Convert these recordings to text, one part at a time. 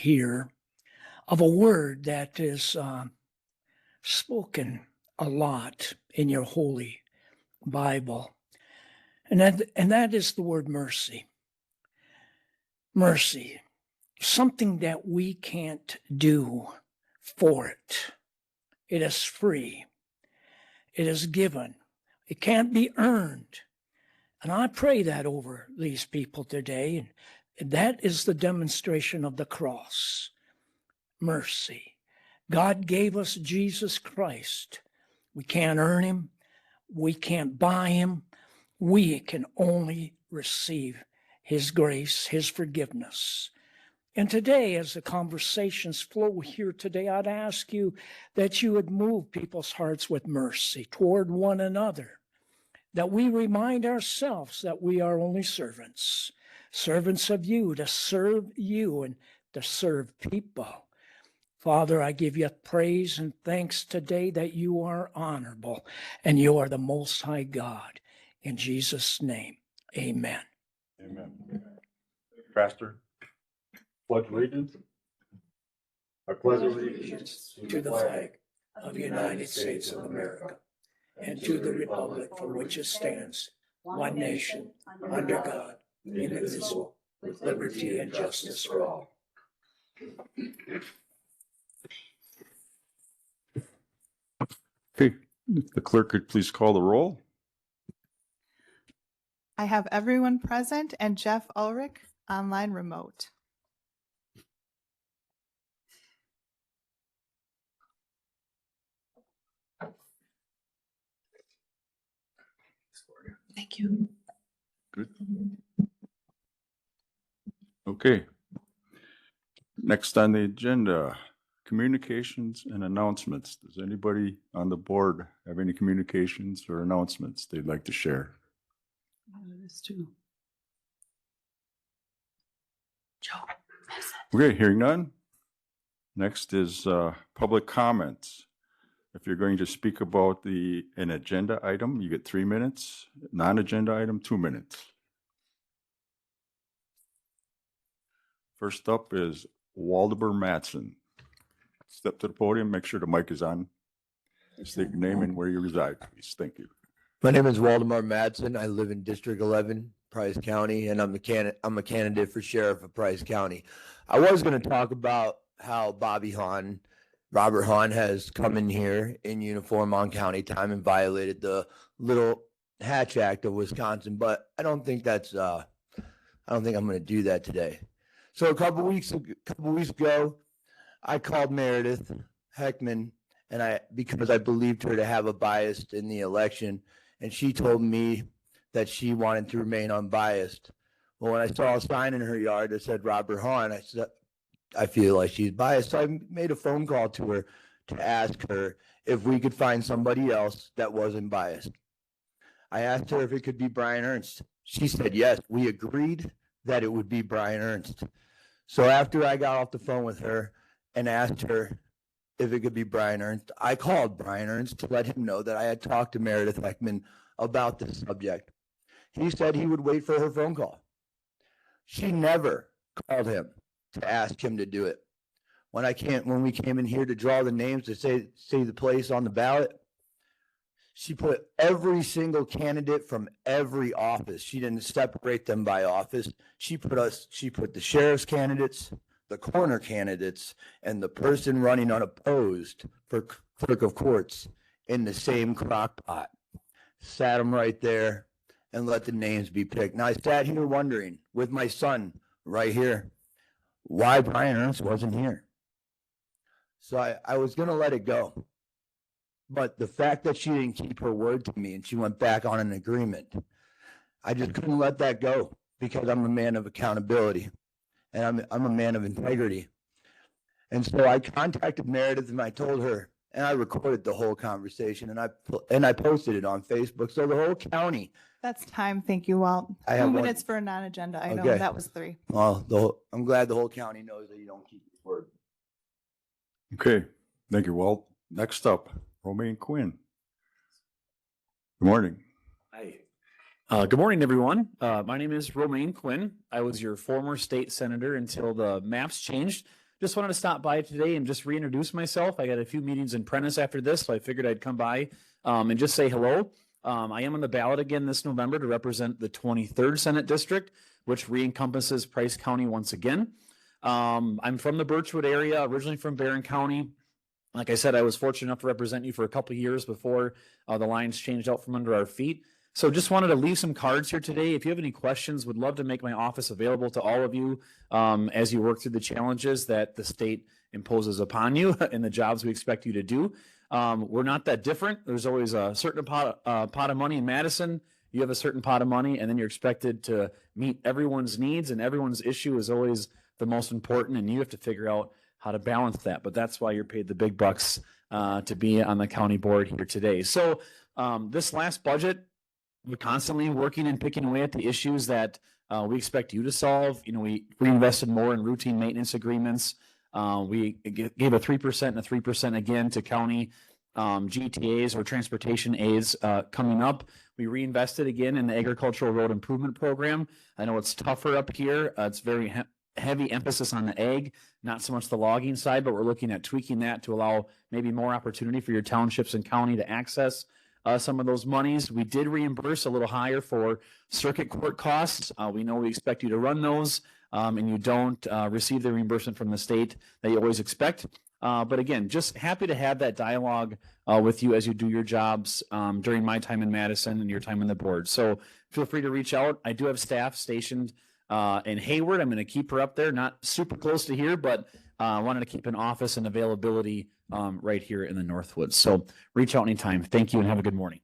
here of a word that is spoken a lot in your holy Bible. And that is the word mercy. Mercy, something that we can't do for it. It is free. It is given. It can't be earned. And I pray that over these people today. And that is the demonstration of the cross. Mercy. God gave us Jesus Christ. We can't earn him. We can't buy him. We can only receive his grace, his forgiveness. And today, as the conversations flow here today, I'd ask you that you would move people's hearts with mercy toward one another, that we remind ourselves that we are only servants, servants of you, to serve you and to serve people. Father, I give you praise and thanks today that you are honorable and you are the Most High God. In Jesus' name, amen. Amen. Pastor, pledge allegiance. I pledge allegiance to the flag of the United States of America and to the republic for which it stands, one nation, under God, indivisible, with liberty and justice for all. Okay, if the clerk could please call the roll. I have everyone present and Jeff Ulrich online remote. Thank you. Good. Okay. Next on the agenda, communications and announcements. Does anybody on the board have any communications or announcements they'd like to share? This too. Joe. Okay, hearing none. Next is public comments. If you're going to speak about an agenda item, you get 3 minutes. Non-agenda item, 2 minutes. First up is Waldemar Matson. Step to the podium, make sure the mic is on. State your name and where you reside, please. Thank you. My name is Waldemar Madsen. I live in District 11, Price County, and I'm a candidate for sheriff of Price County. I was going to talk about how Robert Hahn has come in here in uniform on county time and violated the Little Hatch Act of Wisconsin, but I don't think I'm going to do that today. So a couple weeks ago, I called Meredith Heckman, and because I believed her to have a bias in the election. And she told me that she wanted to remain unbiased. Well, when I saw a sign in her yard that said Robert Hahn, I said, I feel like she's biased. So I made a phone call to her to ask her if we could find somebody else that wasn't biased. I asked her if it could be Brian Ernst. She said yes. We agreed that it would be Brian Ernst. So after I got off the phone with her and asked her if it could be Brian Ernst, I called Brian Ernst to let him know that I had talked to Meredith Heckman about this subject. He said he would wait for her phone call. She never called him to ask him to do it. When we came in here to draw the names to say the place on the ballot, she put every single candidate from every office. She didn't separate them by office. She put the sheriff's candidates, the coroner candidates, and the person running unopposed for clerk of courts in the same crock pot. Sat them right there and let the names be picked. Now I sat here wondering with my son right here why Brian Ernst wasn't here. So I was going to let it go. But the fact that she didn't keep her word to me and she went back on an agreement, I just couldn't let that go because I'm a man of accountability. And I'm a man of integrity. And so I contacted Meredith and I told her, and I recorded the whole conversation and I posted it on Facebook. So the whole county. That's time. Thank you, Walt. 2 minutes for a non-agenda item. Okay. That was 3. Well, I'm glad the whole county knows that you don't keep your word. Okay, thank you, Walt. Next up, Romaine Quinn. Good morning. Hi. Good morning, everyone. My name is Romaine Quinn. I was your former state senator until the maps changed just wanted to stop by today and just reintroduce myself. I got a few meetings in Prentice after this, so I figured I'd come by and just say hello. I am on the ballot again this November to represent the 23rd Senate District, which re-encompasses Price County once again. I'm from the Birchwood area, originally from Barron County. Like I said, I was fortunate enough to represent you for a couple of years before the lines changed out from under our feet. So just wanted to leave some cards here today. If you have any questions, would love to make my office available to all of you as you work through the challenges that the state imposes upon you and the jobs we expect you to do. We're not that different. There's always a certain pot of money in Madison. You have a certain pot of money, and then you're expected to meet everyone's needs, and everyone's issue is always the most important, and you have to figure out how to balance that. But that's why you're paid the big bucks to be on the county board here today. So this last budget, we're constantly working and picking away at the issues that we expect you to solve. You know, we reinvested more in routine maintenance agreements. We gave a 3% and a 3% again to county GTAs or transportation aids coming up. We reinvested again in the agricultural road improvement program. I know it's tougher up here. It's very heavy emphasis on the ag, not so much the logging side, but we're looking at tweaking that to allow maybe more opportunity for your townships and county to access some of those monies. We did reimburse a little higher for circuit court costs. We know we expect you to run those and you don't receive the reimbursement from the state that you always expect. But again, just happy to have that dialogue with you as you do your jobs during my time in Madison and your time on the board. So feel free to reach out. I do have staff stationed in Hayward. I'm going to keep her up there, not super close to here, but I wanted to keep an office and availability right here in the Northwoods. So reach out anytime. Thank you and have a good morning.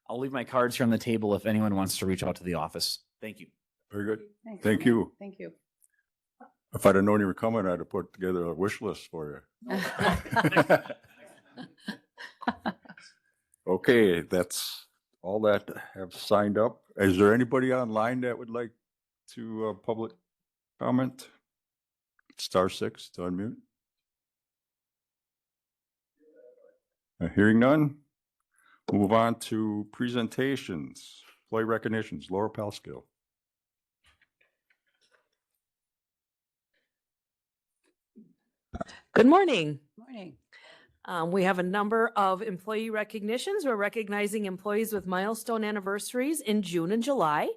I'll leave my cards here on the table if anyone wants to reach out to the office. Thank you. Very good. Thanks. Thank you. Thank you. If I'd have known you were coming, I'd have put together a wish list for you. Okay, that's all that have signed up. Is there anybody online that would like to public comment? *6 to unmute. Hearing none, move on to presentations, employee recognitions. Laura Palskill. Good morning. Morning. We have a number of employee recognitions. We're recognizing employees with milestone anniversaries in June and July.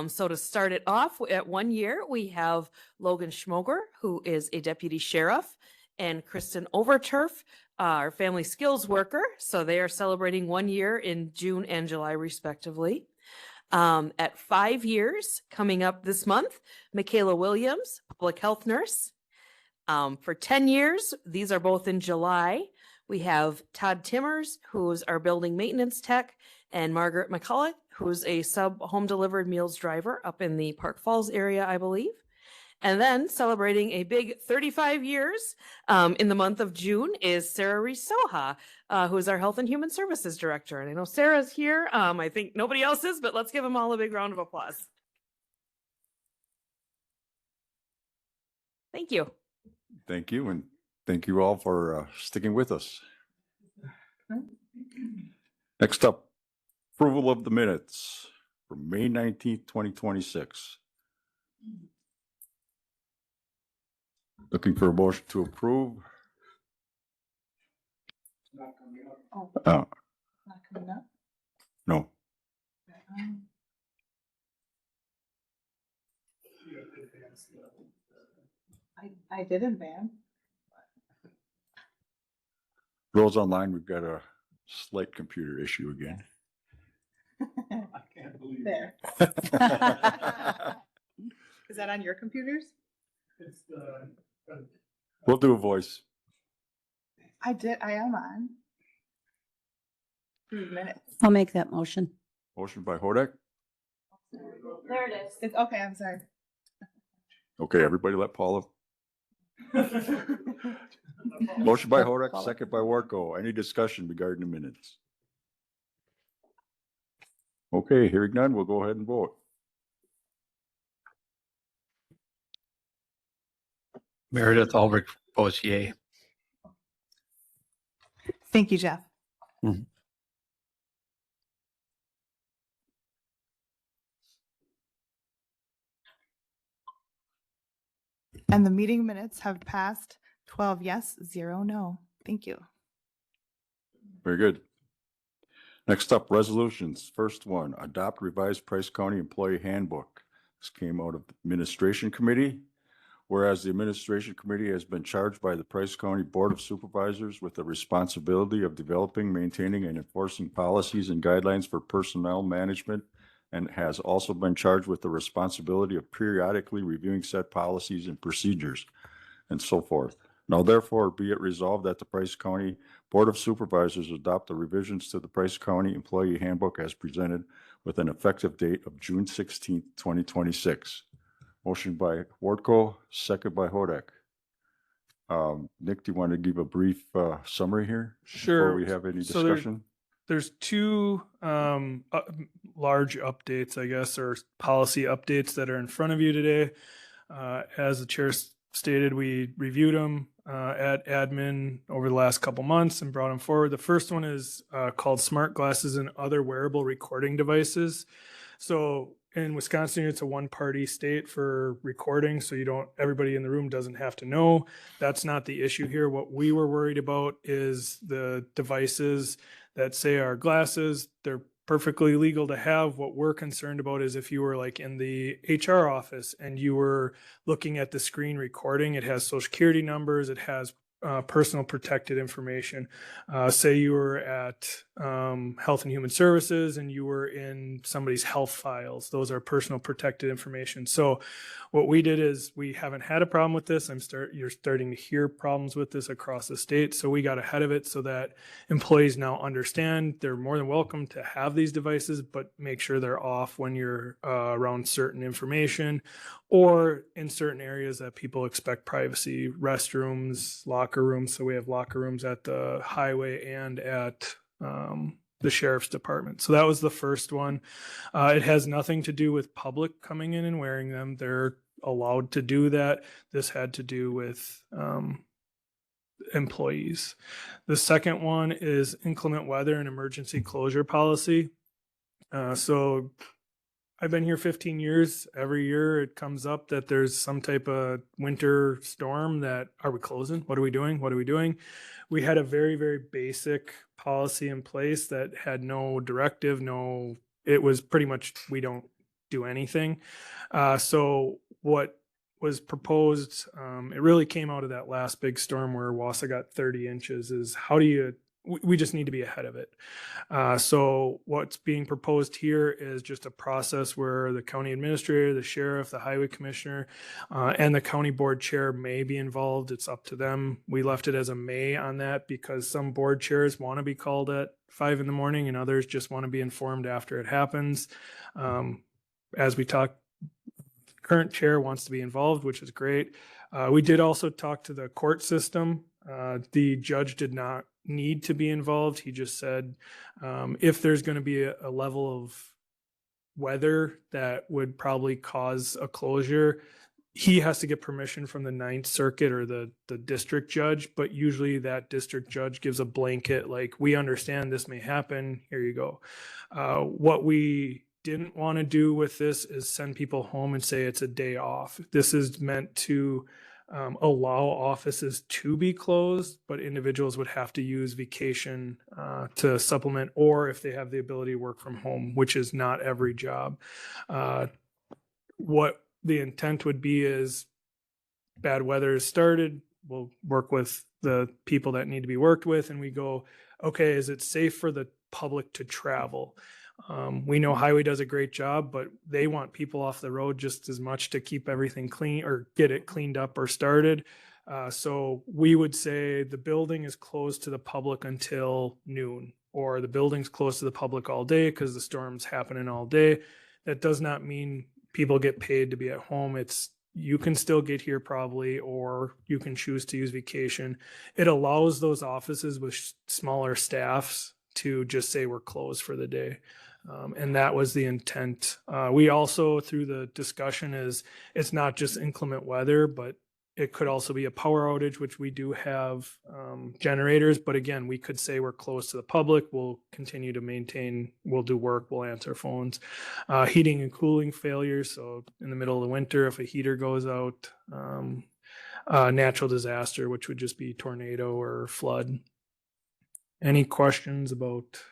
So to start it off at 1 year, we have Logan Schmoger, who is a deputy sheriff, and Kristen Overturf, our family skills worker. So they are celebrating 1 year in June and July, respectively. At 5 years, coming up this month, Michaela Williams, public health nurse. For 10 years, these are both in July. We have Todd Timmers, who's our building maintenance tech, and Margaret McCullough, who's a sub home delivered meals driver up in the Park Falls area, I believe. And then celebrating a big 35 years in the month of June is Sarah Rees-Soha, who is our Health and Human Services Director. And I know Sarah's here. I think nobody else is, but let's give them all a big round of applause. Thank you. Thank you, and thank you all for sticking with us. Next up, approval of the minutes for May 19th, 2026. Looking for a motion to approve. Oh, Uh, not coming up. no, I did advance. those online, we've got a slight computer issue again. I can't believe there. Is that on your computers? We'll do a voice. I am on. 3 minutes. I'll make that motion. Motion by Hodek. There it is. Okay, I'm sorry. Okay, everybody let Paula. Motion by Hodek, second by Warco. Any discussion regarding the minutes? Okay, hearing none, we'll go ahead and vote. Meredith Ulrich votes yay. Thank you, Jeff. Mhm. And the meeting minutes have passed 12 yes, 0 no. Thank you. Very good. Next up, resolutions. First one, adopt revised Price County Employee Handbook. This came out of the Administration Committee. Whereas the Administration Committee has been charged by the Price County Board of Supervisors with the responsibility of developing, maintaining, and enforcing policies and guidelines for personnel management, and has also been charged with the responsibility of periodically reviewing said policies and procedures, and so forth. Now therefore be it resolved that the Price County Board of Supervisors adopt the revisions to the Price County Employee Handbook as presented with an effective date of June 16th, 2026. Motion by Wartko, second by Hodak. Nick, do you want to give a brief summary here? Sure. Before we have any So there- discussion? There's two large updates, I guess, or policy updates that are in front of you today. As the chair stated, we reviewed them at admin over the last couple months and brought them forward. The first one is called smart glasses and other wearable recording devices. So in Wisconsin, it's a one-party state for recording, so everybody in the room doesn't have to know. That's not the issue here. What we were worried about is the devices that say are glasses. They're perfectly legal to have. What we're concerned about is if you were like in the HR office and you were looking at the screen recording, it has social security numbers, it has personal protected information. Say you were at Health and Human Services and you were in somebody's health files. Those are personal protected information. So what we did is we haven't had a problem with this. You're starting to hear problems with this across the state. So we got ahead of it so that employees now understand they're more than welcome to have these devices, but make sure they're off when you're around certain information or in certain areas that people expect privacy, restrooms, locker rooms. So we have locker rooms at the highway and at the sheriff's department. So that was the first one. It has nothing to do with public coming in and wearing them. They're allowed to do that. This had to do with employees. The second one is inclement weather and emergency closure policy. So I've been here 15 years. Every year it comes up that there's some type of winter storm that, are we closing? What are we doing? What are we doing? We had a very, very basic policy in place that had no directive, it was pretty much, we don't do anything. So what was proposed, it really came out of that last big storm where Wausau got 30 inches, is we just need to be ahead of it. So what's being proposed here is just a process where the county administrator, the sheriff, the highway commissioner, and the county board chair may be involved. It's up to them. We left it as a may on that because some board chairs want to be called at 5 a.m. and others just want to be informed after it happens. As we talked, current chair wants to be involved, which is great. We did also talk to the court system. The judge did not need to be involved. He just said if there's going to be a level of weather that would probably cause a closure, he has to get permission from the Ninth Circuit or the district judge, but usually that district judge gives a blanket, like, we understand this may happen, here you go. What we didn't want to do with this is send people home and say it's a day off. This is meant to allow offices to be closed, but individuals would have to use vacation to supplement, or if they have the ability to work from home, which is not every job. What the intent would be is bad weather has started, we'll work with the people that need to be worked with, and we go, okay, is it safe for the public to travel? We know highway does a great job, but they want people off the road just as much to keep everything clean or get it cleaned up or started. So we would say the building is closed to the public until noon, or the building's closed to the public all day because the storm's happening all day. That does not mean people get paid to be at home. You can still get here probably, or you can choose to use vacation. It allows those offices with smaller staffs to just say we're closed for the day. And that was the intent. We also, through the discussion, it's not just inclement weather, but it could also be a power outage, which we do have generators. But again, we could say we're closed to the public. We'll continue to maintain, we'll do work, we'll answer phones. Heating and cooling failures. So in the middle of the winter, if a heater goes out, natural disaster, which would just be tornado or flood. Any questions about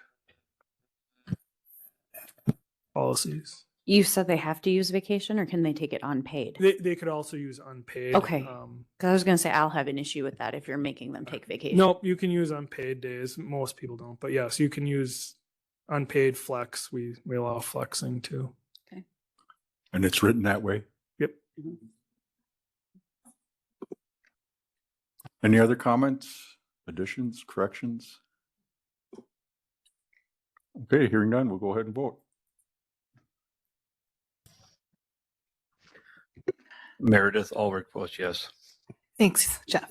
policies? You said they have to use vacation, or can they take it unpaid? They could also use unpaid. Okay. Because I was going to say I'll have an issue with that if you're making them take vacation. Nope, you can use unpaid days. Most people don't, but yes, you can use unpaid flex. We allow flexing too. And it's written that way. Yep. Any other comments, additions, corrections? Okay, hearing none, we'll go ahead and vote. Meredith Ulrich votes yes. Thanks, Jeff.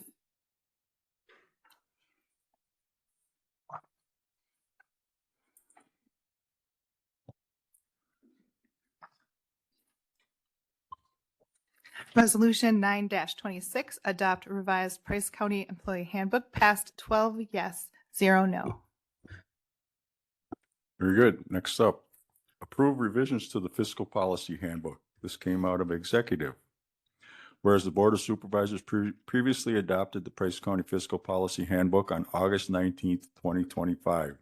Resolution 9-26, adopt revised Price County Employee Handbook, passed 12 yes, 0 no. Very good. Next up, approve revisions to the fiscal policy handbook. This came out of executive. Whereas the Board of Supervisors previously adopted the Price County Fiscal Policy Handbook on August 19th, 2025,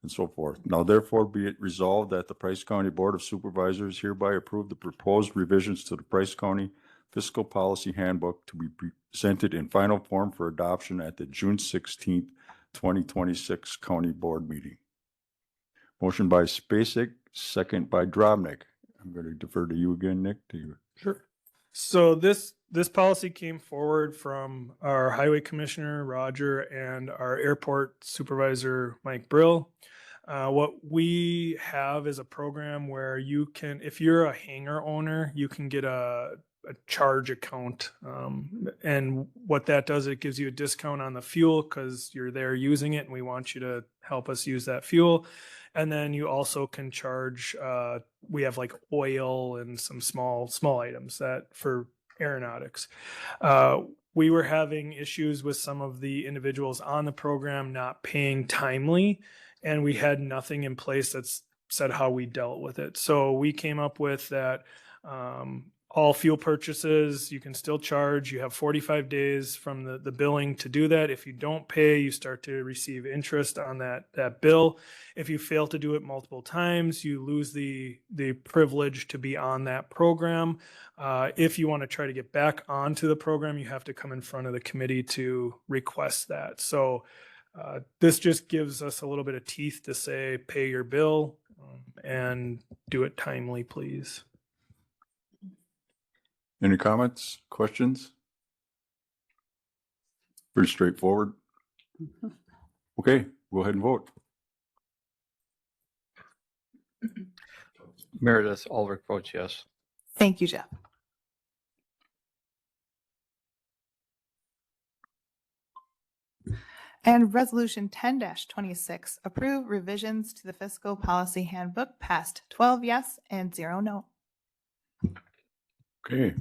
and so forth. Now therefore be it resolved that the Price County Board of Supervisors hereby approve the proposed revisions to the Price County Fiscal Policy Handbook to be presented in final form for adoption at the June 16th, 2026 County Board meeting. Motion by Spacek, second by Drobnik. I'm going to defer to you again, Nick. Sure. So this policy came forward from our highway commissioner, Roger, and our airport supervisor, Mike Brill. What we have is a program where you can, if you're a hangar owner, you can get a charge account. And what that does, it gives you a discount on the fuel because you're there using it and we want you to help us use that fuel. And then you also can charge, we have like oil and some small items that for aeronautics. We were having issues with some of the individuals on the program not paying timely, and we had nothing in place that's said how we dealt with it. So we came up with that all fuel purchases, you can still charge. You have 45 days from the billing to do that. If you don't pay, you start to receive interest on that bill. If you fail to do it multiple times, you lose the privilege to be on that program. If you want to try to get back onto the program, you have to come in front of the committee to request that. So this just gives us a little bit of teeth to say, pay your bill and do it timely, please. Any comments, questions? Pretty straightforward. Okay, go ahead and vote. Meredith Ulrich votes yes. Thank you, Jeff. And resolution 10-26, approve revisions to the fiscal policy handbook, passed 12 yes and 0 no. Okay.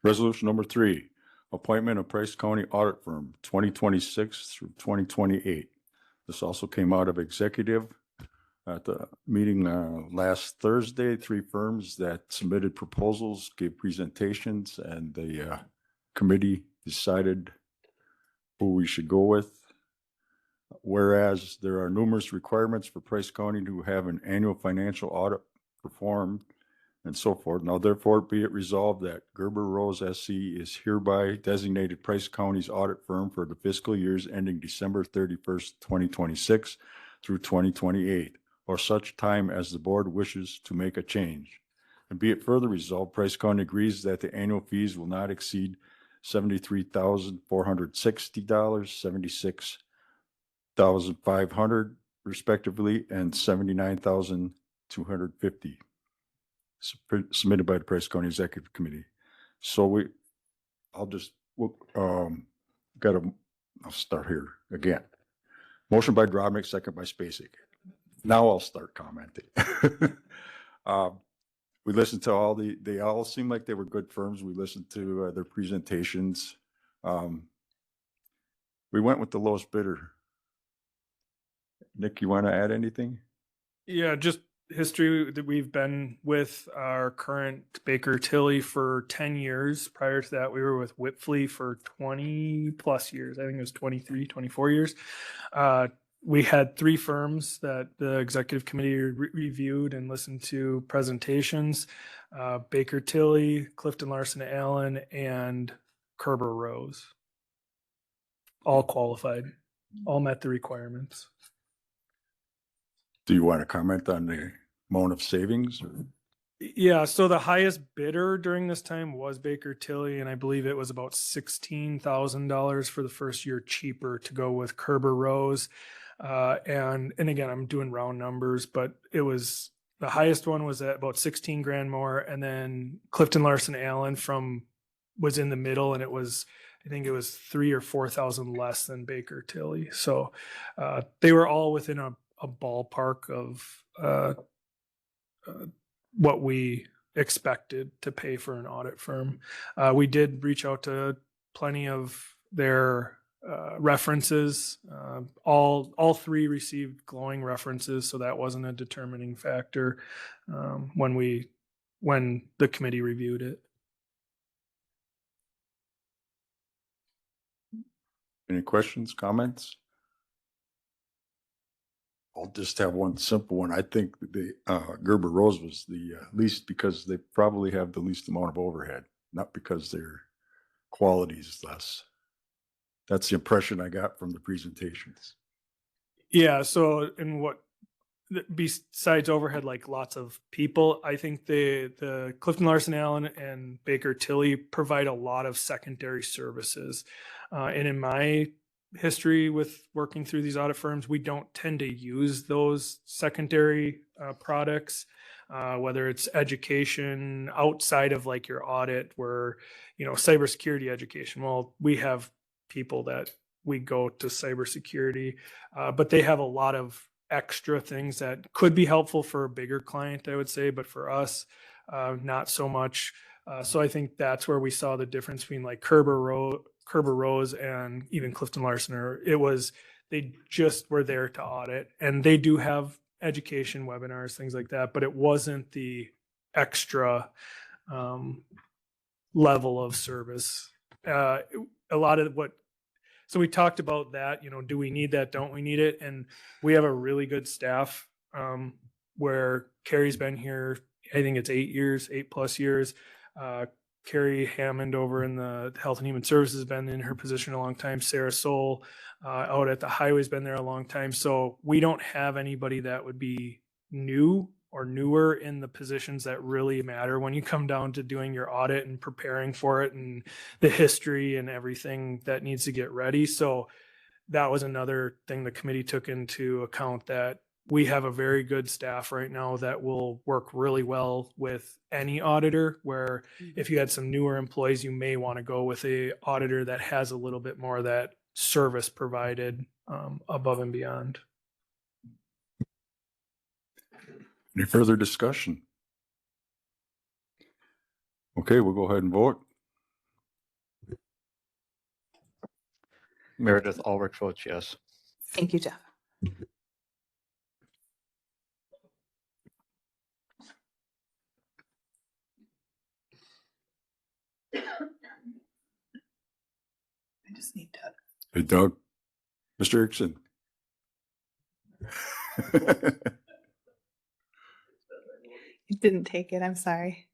Resolution number 3, appointment of Price County Audit Firm 2026 through 2028. This also came out of executive at the meeting last Thursday. 3 firms that submitted proposals gave presentations, and the committee decided who we should go with. Whereas there are numerous requirements for Price County to have an annual financial audit performed and so forth. Now therefore be it resolved that Gerber Rose SC is hereby designated Price County's audit firm for the fiscal years ending December 31st, 2026 through 2028, or such time as the board wishes to make a change. And be it further resolved, Price County agrees that the annual fees will not exceed $73,460, $76,500 respectively, and $79,250. Submitted by the Price County Executive Committee. So I'll start here again. Motion by Drobnik, second by Spacek. Now I'll start commenting. We listened to they all seem like they were good firms. We listened to their presentations. We went with the lowest bidder. Nick, you want to add anything? Yeah, just history that we've been with our current Baker Tilly for 10 years. Prior to that, we were with Whitfley for 20 plus years. I think it was 23, 24 years. We had 3 firms that the executive committee reviewed and listened to presentations, Baker Tilly, Clifton Larson Allen, and Kerber Rose. All qualified, all met the requirements. Do you want to comment on the amount of savings? Yeah, so the highest bidder during this time was Baker Tilly, and I believe it was about $16,000 for the first year cheaper to go with Kerber Rose. And again, I'm doing round numbers, but it was the highest one was at about 16 grand more, and then Clifton Larson Allen was in the middle, and I think it was 3,000 or 4,000 less than Baker Tilly. So they were all within a ballpark of what we expected to pay for an audit firm. We did reach out to plenty of their references. All 3 received glowing references, so that wasn't a determining factor when the committee reviewed it. Any questions, comments? I'll just have one simple one. I think the Gerber Rose was the least because they probably have the least amount of overhead, not because their quality is less. That's the impression I got from the presentations. Yeah. So, besides overhead, like lots of people, I think the Clifton Larson Allen and Baker Tilly provide a lot of secondary services. And in my history with working through these audit firms, we don't tend to use those secondary products, whether it's education outside of like your audit, where, cybersecurity education. Well, we have people that we go to cybersecurity, but they have a lot of extra things that could be helpful for a bigger client, I would say, but for us, not so much. So I think that's where we saw the difference between like Kerber Rose and even Clifton Larson. They just were there to audit, and they do have education webinars, things like that, but it wasn't the extra level of service. A lot of so we talked about that, do we need that? Don't we need it? And we have a really good staff where Carrie's been here, I think it's 8 plus years. Carrie Hammond over in the Health and Human Services has been in her position a long time. Sarah Soul out at the highway's been there a long time. So we don't have anybody that would be new or newer in the positions that really matter when you come down to doing your audit and preparing for it and the history and everything that needs to get ready. So that was another thing the committee took into account, that we have a very good staff right now that will work really well with any auditor, where if you had some newer employees, you may want to go with a auditor that has a little bit more of that service provided above and beyond. Any further discussion? Okay, we'll go ahead and vote. Meredith Ulrich votes yes. Thank you, Jeff. I just need Doug. Hey, Doug. Mr. Erickson. You didn't take it. I'm sorry.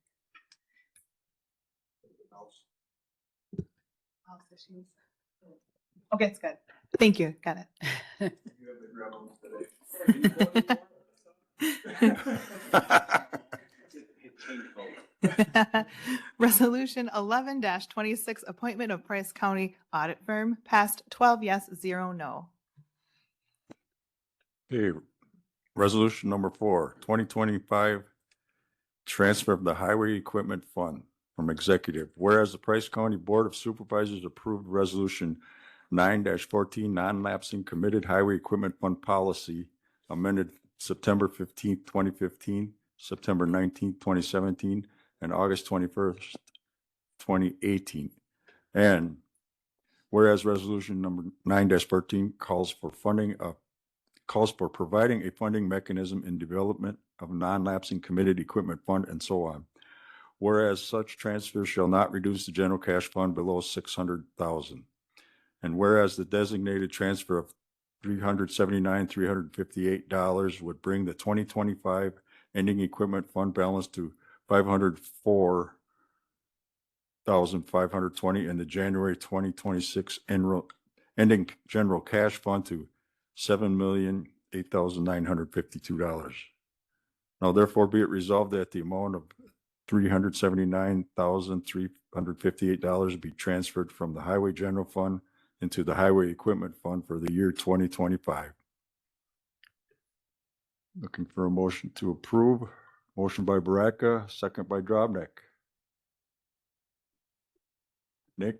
Okay, it's good. Thank you. Got it. Resolution 11-26, appointment of Price County Audit Firm, passed 12 yes, 0 no. Okay, resolution number 4, 2025, transfer of the highway equipment fund from executive. Whereas the Price County Board of Supervisors approved resolution 9-14, non-lapsing committed highway equipment fund policy amended September 15th, 2015, September 19th, 2017, and August 21st, 2018. And whereas resolution number 9-14 calls for providing a funding mechanism in development of non-lapsing committed equipment fund, and so on. Whereas such transfers shall not reduce the general cash fund below 600,000. And whereas the designated transfer of $359,358 would bring the 2025 ending equipment fund balance to 504,520 and the January 2026 ending general cash fund to $7,008,952. Now therefore be it resolved that the amount of $379,358 be transferred from the Highway General Fund into the Highway Equipment Fund for the year 2025. Looking for a motion to approve. Motion by Baraka, second by Drobnik. Nick?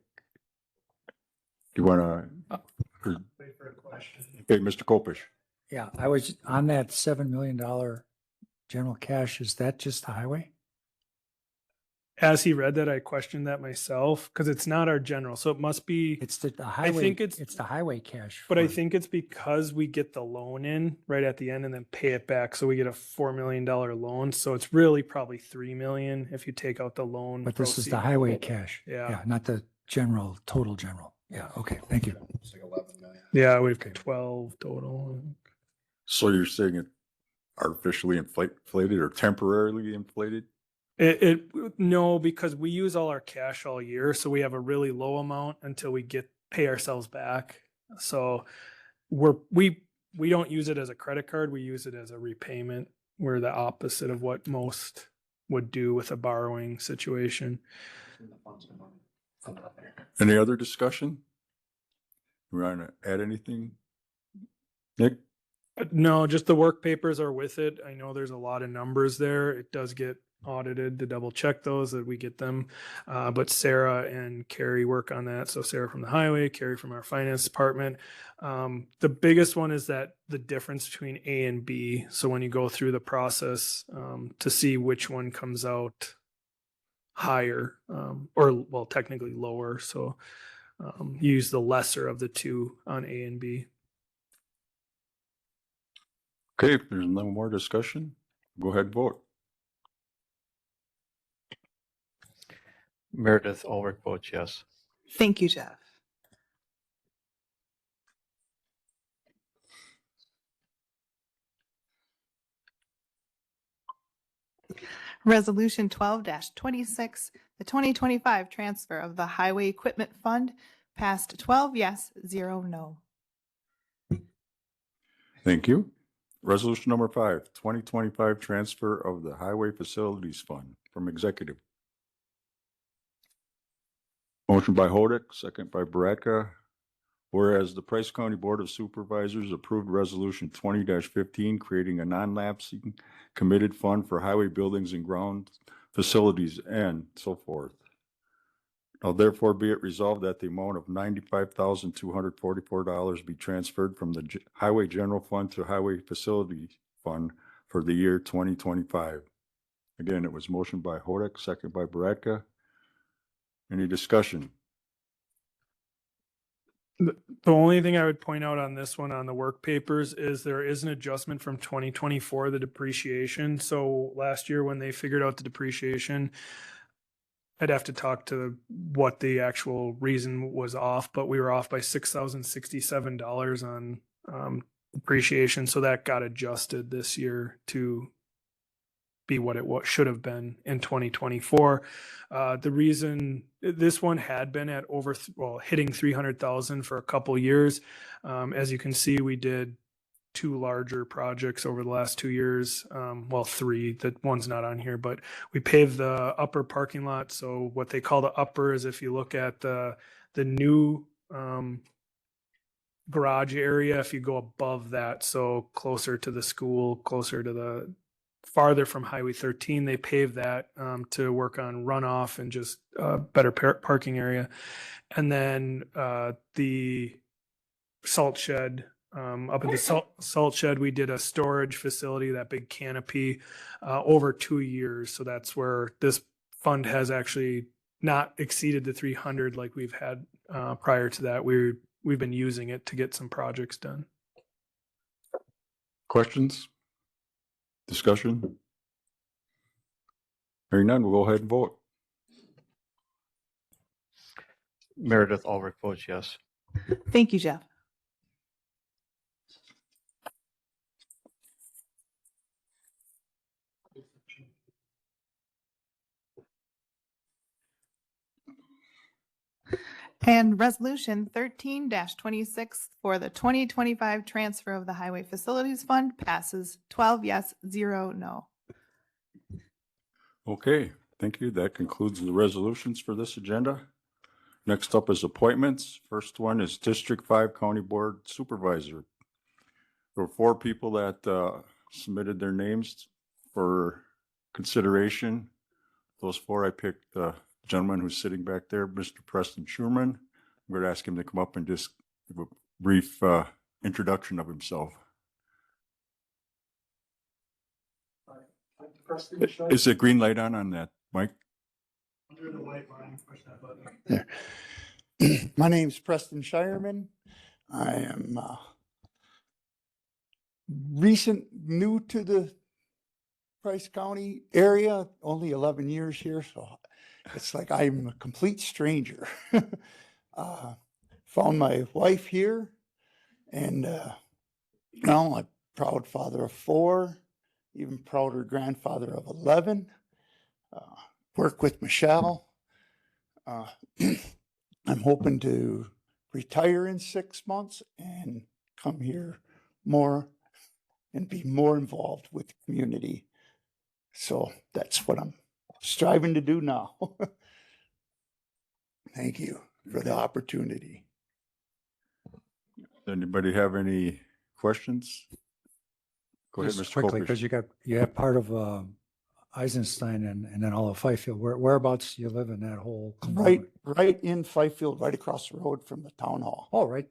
Do you want to? Okay, Mr. Kopish. Yeah, I was on that $7 million general cash. Is that just the highway? As he read that, I questioned that myself because it's not our general. So it must be, It's the highway. think It's it's- the highway cash. but I fund. think it's because we get the loan in right at the end and then pay it back. So we get a $4 million loan. So it's really probably 3 million if you take out the loan. But this is the proceeds. highway cash. Yeah. Not the general, total general. Yeah, okay, thank you. Yeah, we've got 12 total. So you're saying it artificially inflated or temporarily inflated? No, because we use all our cash all year, so we have a really low amount until we pay ourselves back. So we don't use it as a credit card, we use it as a repayment. We're the opposite of what most would do with a borrowing situation. Any other discussion? You want to add anything? Nick? No, just the work papers are with it. I know there's a lot of numbers there. It does get audited to double check those that we get them. But Sarah and Carrie work on that. So Sarah from the highway, Carrie from our finance department. The biggest one is that the difference between A and B. So when you go through the process to see which one comes out higher or well, technically lower. So use the lesser of the two on A and B. Okay, if there's no more discussion, go ahead and vote. Meredith Ulrich votes yes. Thank you, Jeff. Resolution 12-26, the 2025 transfer of the Highway Equipment Fund passed 12 yes, 0 no. Thank you. Resolution number 5, 2025 transfer of the Highway Facilities Fund from executive. Motion by Hodek, second by Baraka. Whereas the Price County Board of Supervisors approved Resolution 20-15, creating a non-lapsing committed fund for highway buildings and ground facilities and so forth. Now therefore be it resolved that the amount of $95,244 be transferred from the Highway General Fund to Highway Facility Fund for the year 2025. Again, it was motion by Hodek, second by Baraka. Any discussion? The only thing I would point out on this one on the work papers is there is an adjustment from 2024, the depreciation. So last year when they figured out the depreciation, I'd have to talk to what the actual reason was off, but we were off by $6,067 on depreciation. So that got adjusted this year to be what it should have been in 2024. The reason this one had been at hitting 300,000 for a couple years. As you can see, we did 2 larger projects over the last 2 years. Well, 3, that one's not on here, but we paved the upper parking lot. So what they call the upper is if you look at the new garage area, if you go above that, so closer to the school, closer to the farther from Highway 13, they paved that to work on runoff and just better parking area. And then the salt shed, up at the salt shed, we did a storage facility, that big canopy, over 2 years. So that's where this fund has actually not exceeded the 300 like we've had prior to that. We've been using it to get some projects done. Questions? Discussion? Hearing none, we'll go ahead and vote. Meredith Ulrich votes yes. Thank you, Jeff. And resolution 13-26 for the 2025 transfer of the Highway Facilities Fund passes 12 yes, 0 no. Okay, thank you. That concludes the resolutions for this agenda. Next up is appointments. First one is District 5 County Board Supervisor. There were 4 people that submitted their names for consideration. Those 4, I picked the gentleman who's sitting back there, Mr. Preston Schuerman. I'm going to ask him to come up and just give a brief introduction of himself. Is the green light on that, Mike? There. My name's Preston Shireman. I am new to the Price County area, only 11 years here, so it's like I'm a complete stranger. Found my wife here, and now I'm a proud father of 4, even prouder grandfather of 11. Work with Michelle. I'm hoping to retire in 6 months and come here more and be more involved with the community. So that's what I'm striving to do now. Thank you for the opportunity. Anybody have any questions? Go ahead, Just Mr. quickly, Coker. because you have part of Eisenstein and then all of Fifield. Whereabouts you live in that whole? Right in Fifield, right across the road from the town hall. Oh, right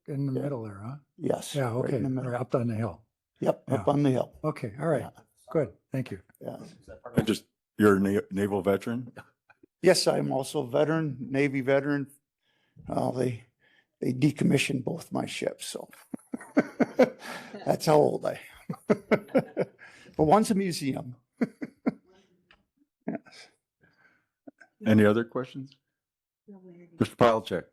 in the Yeah. middle there, huh? Yes. Yeah, right okay, in the middle. right, up on the hill. Yep, up Yeah. on the hill. Okay, all right, Yeah. good, thank you. Yeah. You're a naval veteran? Yes, I'm also a veteran, Navy veteran. They decommissioned both my ships, so that's how old I am. But one's a museum. Yes. Any other questions? Mr. Palachek?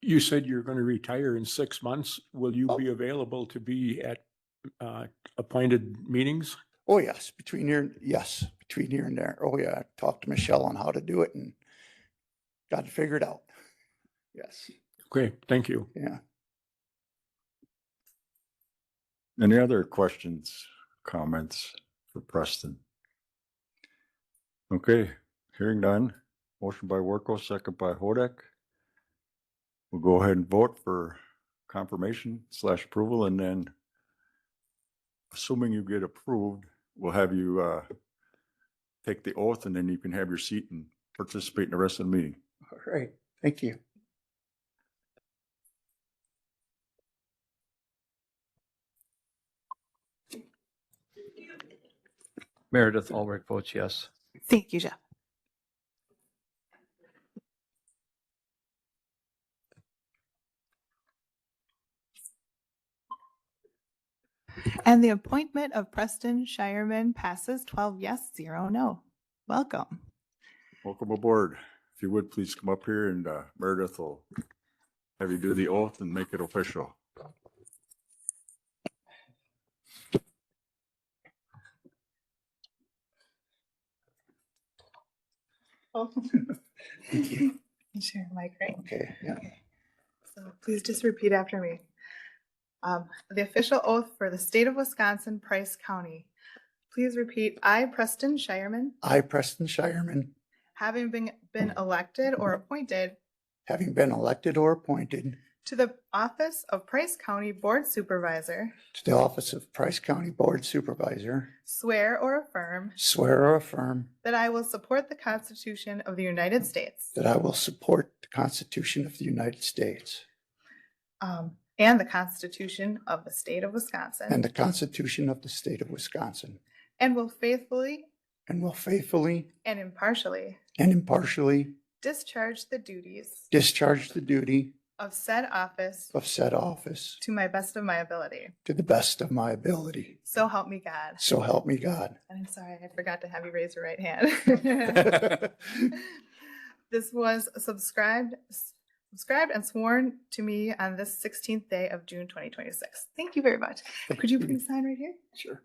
You said you're going to retire in 6 months. Will you be available to be at appointed meetings? Oh, yes, between here and there. Oh, yeah, I talked to Michelle on how to do it and got it figured out. Yes, Okay, thank you. yeah. Any other questions, comments for Preston? Okay, hearing none. Motion by Worko, second by Hodek. We'll go ahead and vote for confirmation / approval, and then assuming you get approved, we'll have you take the oath, and then you can have your seat and participate in the rest of the meeting. All right, thank you. Meredith Ulrich votes yes. Thank you, Jeff. And the appointment of Preston Shireman passes 12 yes, 0 no. Welcome. Welcome aboard. If you would, please come up here, and Meredith will have you do the oath and make it official. Share mic, right? Okay, yeah. So please just repeat after me. The official oath for the state of Wisconsin, Price County. Please repeat. I, Preston Shireman, I, Preston Shireman, having been elected or appointed having been elected or appointed to the office of Price County Board Supervisor, to the office of Price County Board Supervisor, swear or affirm swear or affirm that I will support the Constitution of the United States that I will support the Constitution of the United States and the Constitution of the state of Wisconsin, and the Constitution of the state of Wisconsin, and will faithfully and and impartially impartially discharge the duties discharge the duty of said office to my best of my ability. the best of my ability. So help me God. So help me God. And I'm sorry, I forgot to have you raise your right hand. This was subscribed and sworn to me on this 16th day of June 2026. Thank you very much. Could you please sign right here? Sure.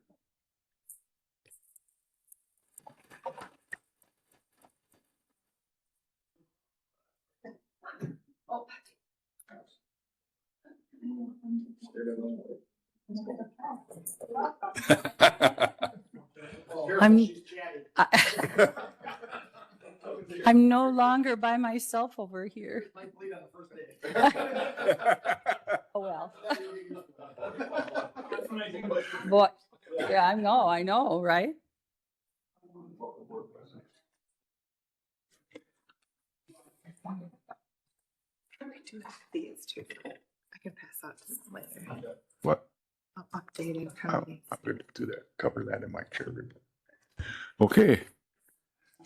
I'm no longer by myself over here. Oh, well. Boy, yeah, I know, right? I do have these too. I can pass out this later. What? Updated I'm committee. going to do that, cover that in my chair report. Okay.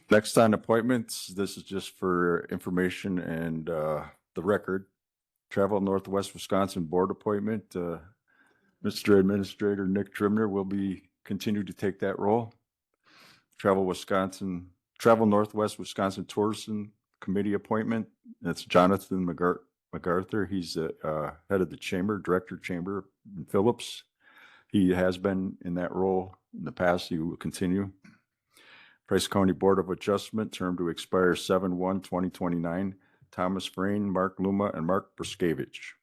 Next on appointments, this is just for information and the record. Travel Northwest Wisconsin Board appointment. Mr. Administrator Nick Trimner will be continue to take that role. Travel Northwest Wisconsin Tourism Committee appointment. That's Jonathan MacArthur. He's the head of the chamber, director chamber in Phillips. He has been in that role in the past. He will continue. Price County Board of Adjustment, term to expire 7/1/2029. Thomas Frayne, Mark Luma, and Mark Bruskevich.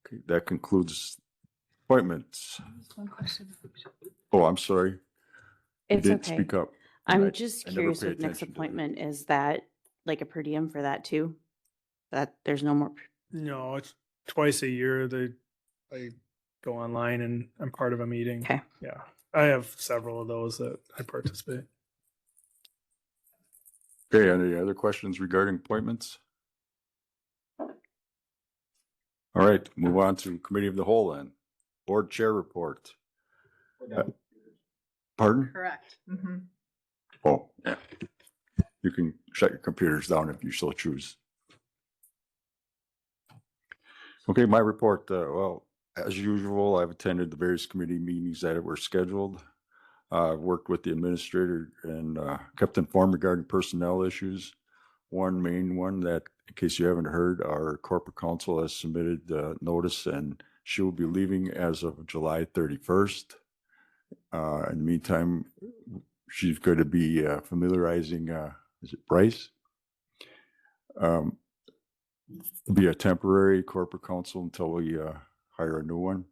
Okay, that concludes appointments. One question. Oh, I'm sorry. You It's didn't okay. speak up. I'm I- just I never curious pay with next attention to that. appointment, is that like a per diem for that too? That there's no more, No, it's twice a year. I go online and I'm part of a meeting. Okay. Yeah. I have several of those that I participate. Okay, any other questions regarding appointments? All right, move on to Committee of the Whole then. Board Chair Report. Pardon? Correct. Mm-hmm. Oh, yeah. You can shut your computers down if you so choose. Okay, my report, well, as usual, I've attended the various committee meetings that were scheduled. I've worked with the administrator and kept informed regarding personnel issues. One main one that, in case you haven't heard, our corporate counsel has submitted notice and she will be leaving as of July 31st. In the meantime, she's going to be familiarizing, is it Bryce? Be a temporary corporate counsel until we hire a new one.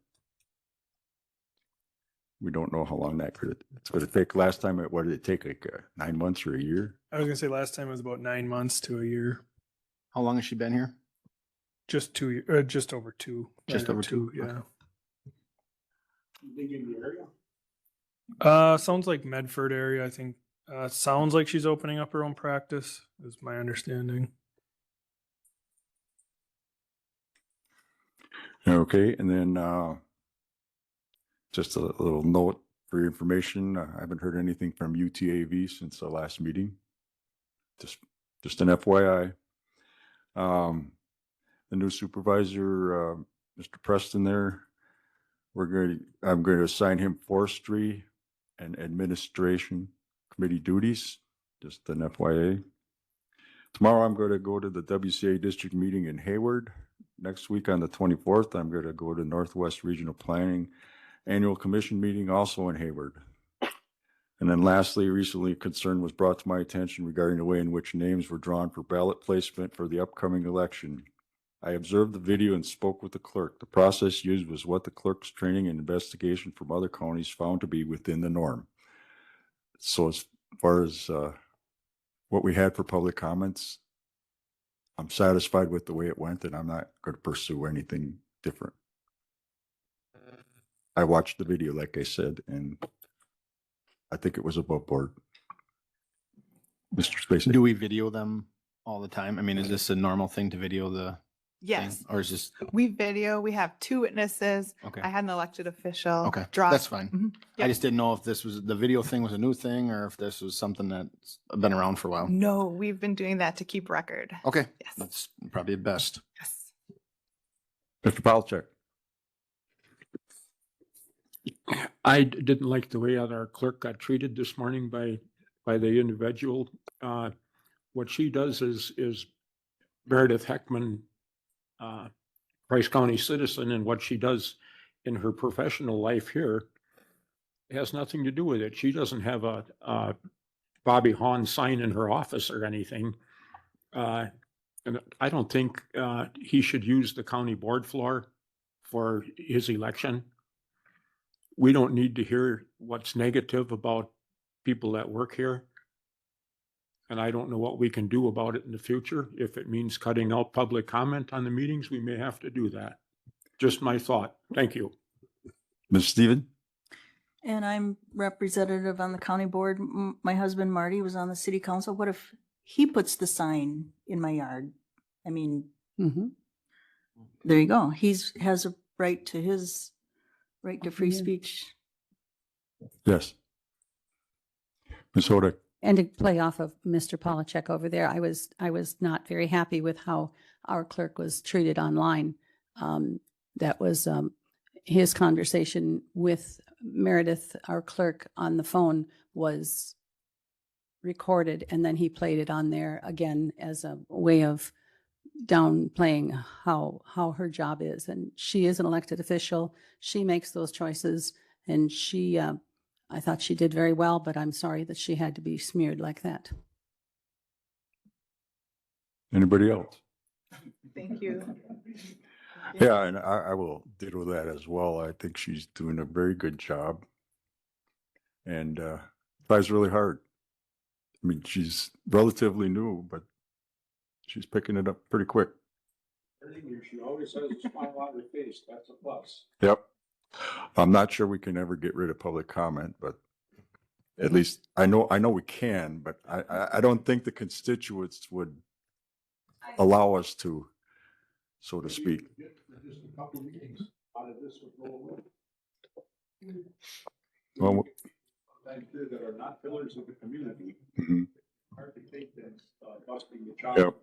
We don't know how long it's going to take. Last time, what did it take? Like 9 months or a year? I was gonna say last time it was about 9 months to a year. How long has she been here? Just just over two. Just Right over at two, yeah. okay. Sounds like Medford area, I think. Sounds like she's opening up her own practice, is my understanding. Okay, and then just a little note for your information. I haven't heard anything from UTAV since the last meeting. Just an FYI. The new supervisor, Mr. Preston there, I'm going to assign him forestry and administration committee duties, just an FYI. Tomorrow I'm going to go to the WCA district meeting in Hayward. Next week on the 24th, I'm going to go to Northwest Regional Planning Annual Commission meeting also in Hayward. And then lastly, recently a concern was brought to my attention regarding the way in which names were drawn for ballot placement for the upcoming election. I observed the video and spoke with the clerk. The process used was what the clerk's training and investigation from other counties found to be within the norm. So as far as what we had for public comments, I'm satisfied with the way it went, and I'm not going to pursue anything different. I watched the video, like I said, and I think it was above board. Mr. Spacey. Do we video them all the time? I mean, is this a normal thing to video the Yes. Or is this, We video, we have 2 witnesses. okay, I had an elected official. okay, Draw. that's fine. Mhm. I Yep. just didn't know if this was, the video thing was a new thing or if this was something that's been around for a while. No, we've been doing that to keep record. Okay, Yes. that's probably best. Yes. Mr. Palachek. Didn't like the way that our clerk got treated this morning by the individual. What she does is Meredith Heckman, Price County citizen, and what she does in her professional life here has nothing to do with it. She doesn't have a Bobby Hahn sign in her office or anything. And I don't think he should use the county board floor for his election. We don't need to hear what's negative about people that work here. And I don't know what we can do about it in the future. If it means cutting out public comment on the meetings, we may have to do that. Just my thought. Thank you. Ms. Stephen? And I'm representative on the county board. My husband Marty was on the city council. What if he puts the sign in my yard? I mean, there you go. Has a right to his right to free speech. Yes. Ms. Hodak? And to play off of Mr. Polachek over there, I was not very happy with how our clerk was treated online. That was his conversation with Meredith, our clerk, on the phone was recorded, and then he played it on there again as a way of downplaying how her job is. And she is an elected official. She makes those choices, and I thought she did very well, but I'm sorry that she had to be smeared like that. Anybody else? Thank you. Yeah, and I will ditto that as well. I think she's doing a very good job and tries really hard. I mean, she's relatively new, but she's picking it up pretty quick. She always has a smile on her face. That's a plus. Yep. I'm not sure we can ever get rid of public comment, but at least I know we can, but I don't think the constituents would allow us to, so to speak. Just a couple meetings out of this would go away. Well, Sometimes that are not pillars of the community. mhm. Hard to take that busting the child. Yep.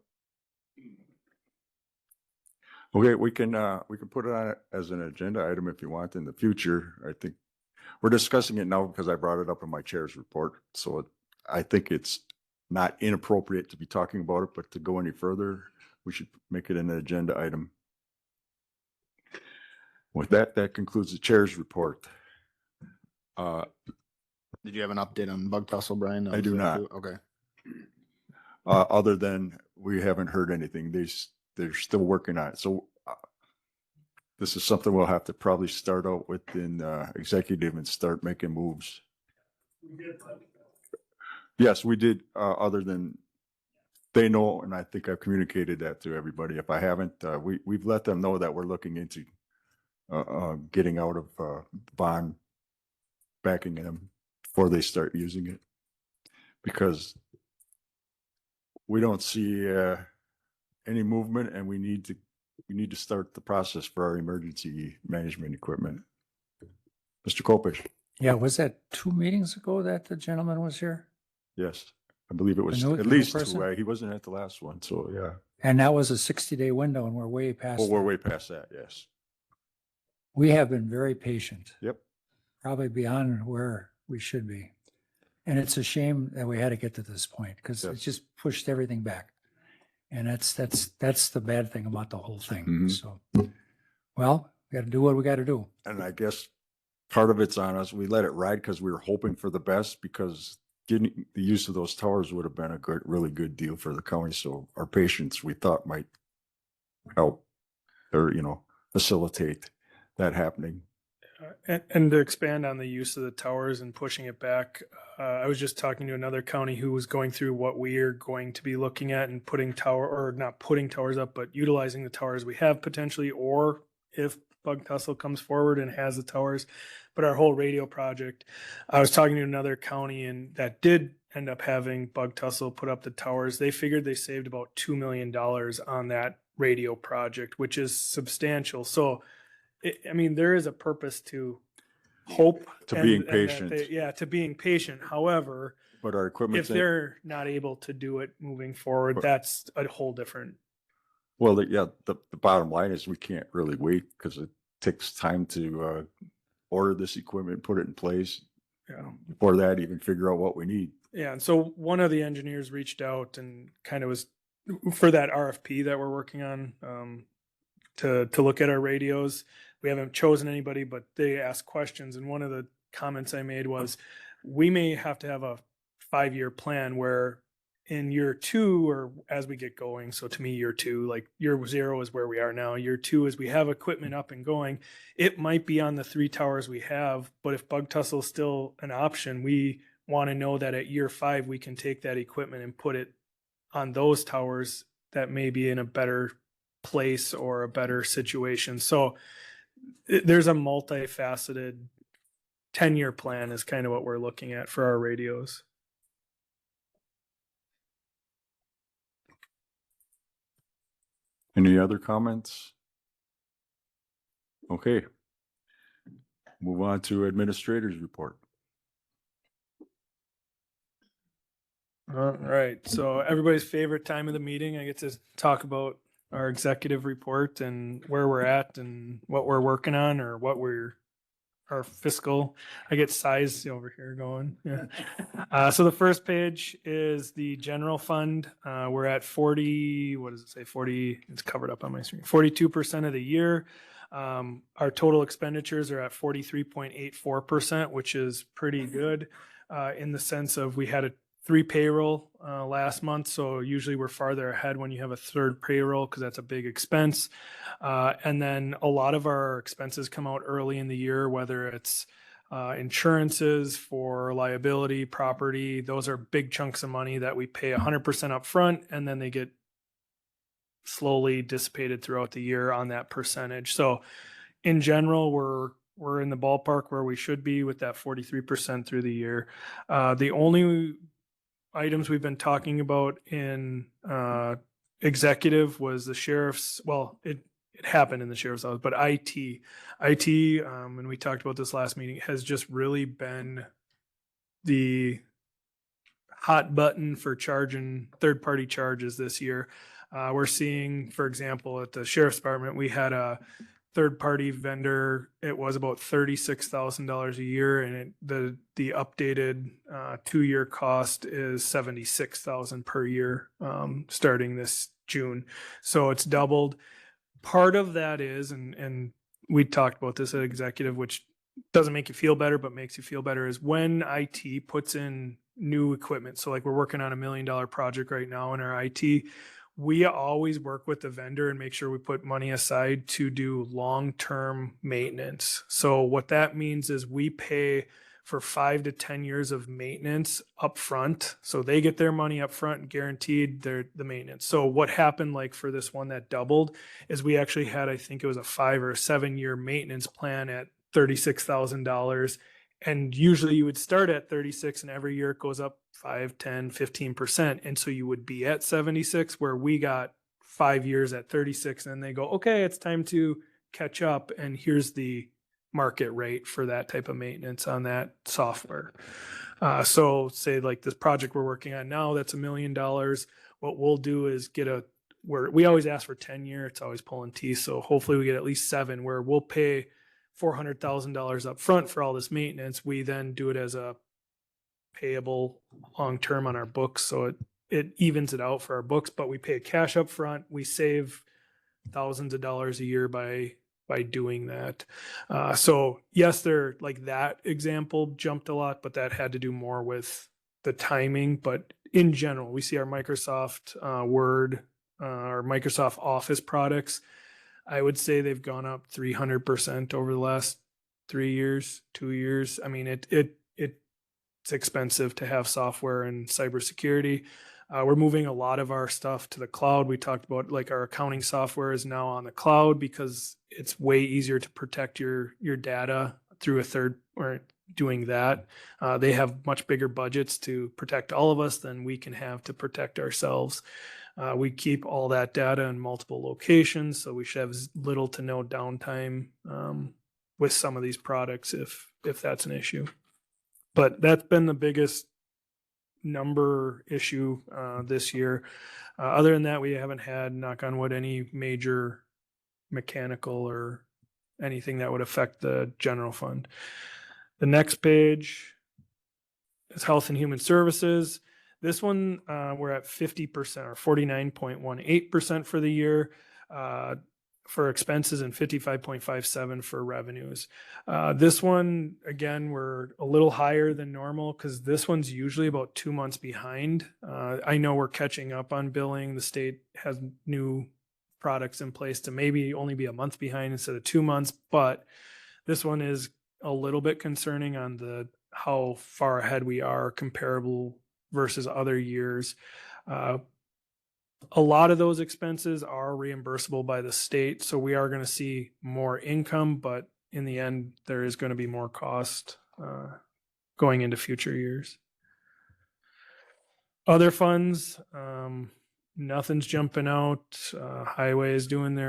Okay, we can put it on as an agenda item if you want in the future. I think we're discussing it now because I brought it up in my chair's report. So I think it's not inappropriate to be talking about it, but to go any further, we should make it an agenda item. With that, that concludes the chair's report. Did you have an update on bug tussle, Brian? I do not. Okay. Other than we haven't heard anything, they're still working on it. So this is something we'll have to probably start out with in executive and start making moves. Yes, we did. Other than they know, and I think I've communicated that to everybody. If I haven't, we've let them know that we're looking into getting out of bond, backing them before they start using it, because we don't see any movement, and we need to start the process for our emergency management equipment. Mr. Kopish? Yeah, was that 2 meetings ago that the gentleman was here? Yes, I believe it was The new- at the new least person? 2. He wasn't at the last one, so yeah. And that was a 60-day window, and we're way past. Well, we're that. way past that, yes. We have been very patient. Yep. Probably beyond where we should be. And it's a shame that we had to get to this point, because it Yes. just pushed everything back. And that's the bad thing about the whole thing. Mhm. So, well, we got to do what we got to do. And I guess part of it's on us. We let it ride because we were hoping for the best, because getting the use of those towers would have been a really good deal for the county. So our patients, we thought, might help or, facilitate that happening. And to expand on the use of the towers and pushing it back, I was just talking to another county who was going through what we are going to be looking at and not putting towers up, but utilizing the towers we have potentially, or if Bug Tussle comes forward and has the towers. But our whole radio project, I was talking to another county and that did end up having Bug Tussle put up the towers. They figured they saved about $2 million on that radio project, which is substantial. So, I mean, there is a purpose to hope To being that patient. to being patient. However, But our equipment's if they're not able to do it moving forward, But- that's a whole different. well, the bottom line is we can't really wait because it takes time to order this equipment, put it in place. Yeah. Before that, even figure out what we need. Yeah, and so one of the engineers reached out and kind of was for that RFP that we're working on to look at our radios. We haven't chosen anybody, but they asked questions, and one of the comments I made was, we may have to have a 5-year plan where in year 2 or as we get going. So to me, year 2, like year 0 is where we are now. Year 2 is we have equipment up and going. It might be on the 3 towers we have, but if Bug Tussle is still an option, we want to know that at year 5 we can take that equipment and put it on those towers that may be in a better place or a better situation. So there's a multifaceted 10-year plan is kind of what we're looking at for our radios. Any other comments? Okay. Move on to administrator's report. All right. So everybody's favorite time of the meeting, I get to talk about our executive report and where we're at and what we're working on or what our fiscal. I get size over here going. Yeah. So the first page is the general fund. We're at 40, what does it say? 40, it's covered up on my screen. 42% of the year. Our total expenditures are at 43.84%, which is pretty good in the sense of we had a 3 payroll last month. So usually we're farther ahead when you have a 3rd payroll because that's a big expense. And then a lot of our expenses come out early in the year, whether it's insurances for liability, property. Those are big chunks of money that we pay 100% up front, and then they get slowly dissipated throughout the year on that percentage. So in general, we're in the ballpark where we should be with that 43% through the year. The only items we've been talking about in executive was the sheriff's, well, it happened in the sheriff's office, but IT, and we talked about this last meeting, has just really been the hot button for charging third-party charges this year. We're seeing, for example, at the sheriff's department, we had a third-party vendor. It was about $36,000 a year, and the updated 2-year cost is $76,000 per year starting this June. So it's doubled. Part of that is, and we talked about this at executive, which doesn't make you feel better, but makes you feel better, is when IT puts in new equipment. So like we're working on $1 million project right now in our IT. We always work with the vendor and make sure we put money aside to do long-term maintenance. So what that means is we pay for 5 to 10 years of maintenance up front. So they get their money up front and guaranteed the maintenance. So what happened, like for this one that doubled, is we actually had, I think it was a 5 or 7 year maintenance plan at $36,000. And usually you would start at 36 and every year it goes up 5, 10, 15%. And so you would be at 76, where we got 5 years at 36, and they go, okay, it's time to catch up. And here's the market rate for that type of maintenance on that software. So say like this project we're working on now, that's $1 million. What we'll do is we always ask for 10 year. It's always pulling teeth. So hopefully we get at least 7, where we'll pay $400,000 up front for all this maintenance. We then do it as a payable long-term on our books. So it evens it out for our books, but we pay cash up front. We save thousands of dollars a year by doing that. So yes, like that example jumped a lot, but that had to do more with the timing. But in general, we see our Microsoft Word, our Microsoft Office products, I would say they've gone up 300% over the last 3 years, 2 years. I mean, it's expensive to have software and cybersecurity. We're moving a lot of our stuff to the cloud. We talked about like our accounting software is now on the cloud because it's way easier to protect your data through a third or doing that. They have much bigger budgets to protect all of us than we can have to protect ourselves. We keep all that data in multiple locations, so we should have little to no downtime with some of these products if that's an issue. But that's been the biggest number issue this year. Other than that, we haven't had, knock on wood, any major mechanical or anything that would affect the general fund. The next page is Health and Human Services. This one, we're at 50% or 49.18% for the year for expenses and 55.57 for revenues. This one, again, we're a little higher than normal because this one's usually about 2 months behind. I know we're catching up on billing. The state has new products in place to maybe only be a month behind instead of 2 months, but this one is a little bit concerning on the how far ahead we are comparable versus other years. A lot of those expenses are reimbursable by the state, so we are going to see more income, but in the end, there is going to be more cost going into future years. Other funds, nothing's jumping out. Highway is doing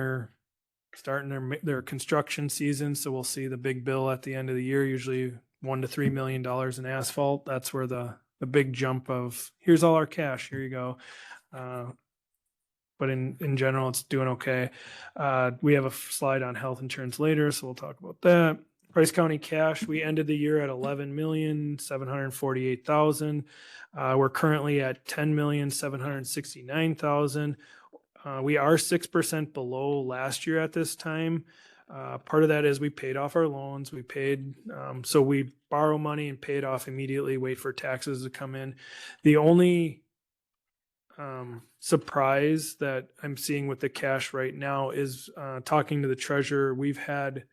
starting their construction season, so we'll see the big bill at the end of the year, usually $1 to $3 million in asphalt. That's where the big jump of here's all our cash, here you go. But in general, it's doing okay. We have a slide on health insurance later, so we'll talk about that. Price County cash, we ended the year at 11,748,000. We're currently at 10,769,000. We are 6% below last year at this time. Part of that is we paid off our loans. We paid, so we borrow money and pay it off immediately, wait for taxes to come in. The only surprise that I'm seeing with the cash right now is talking to the treasurer. We've had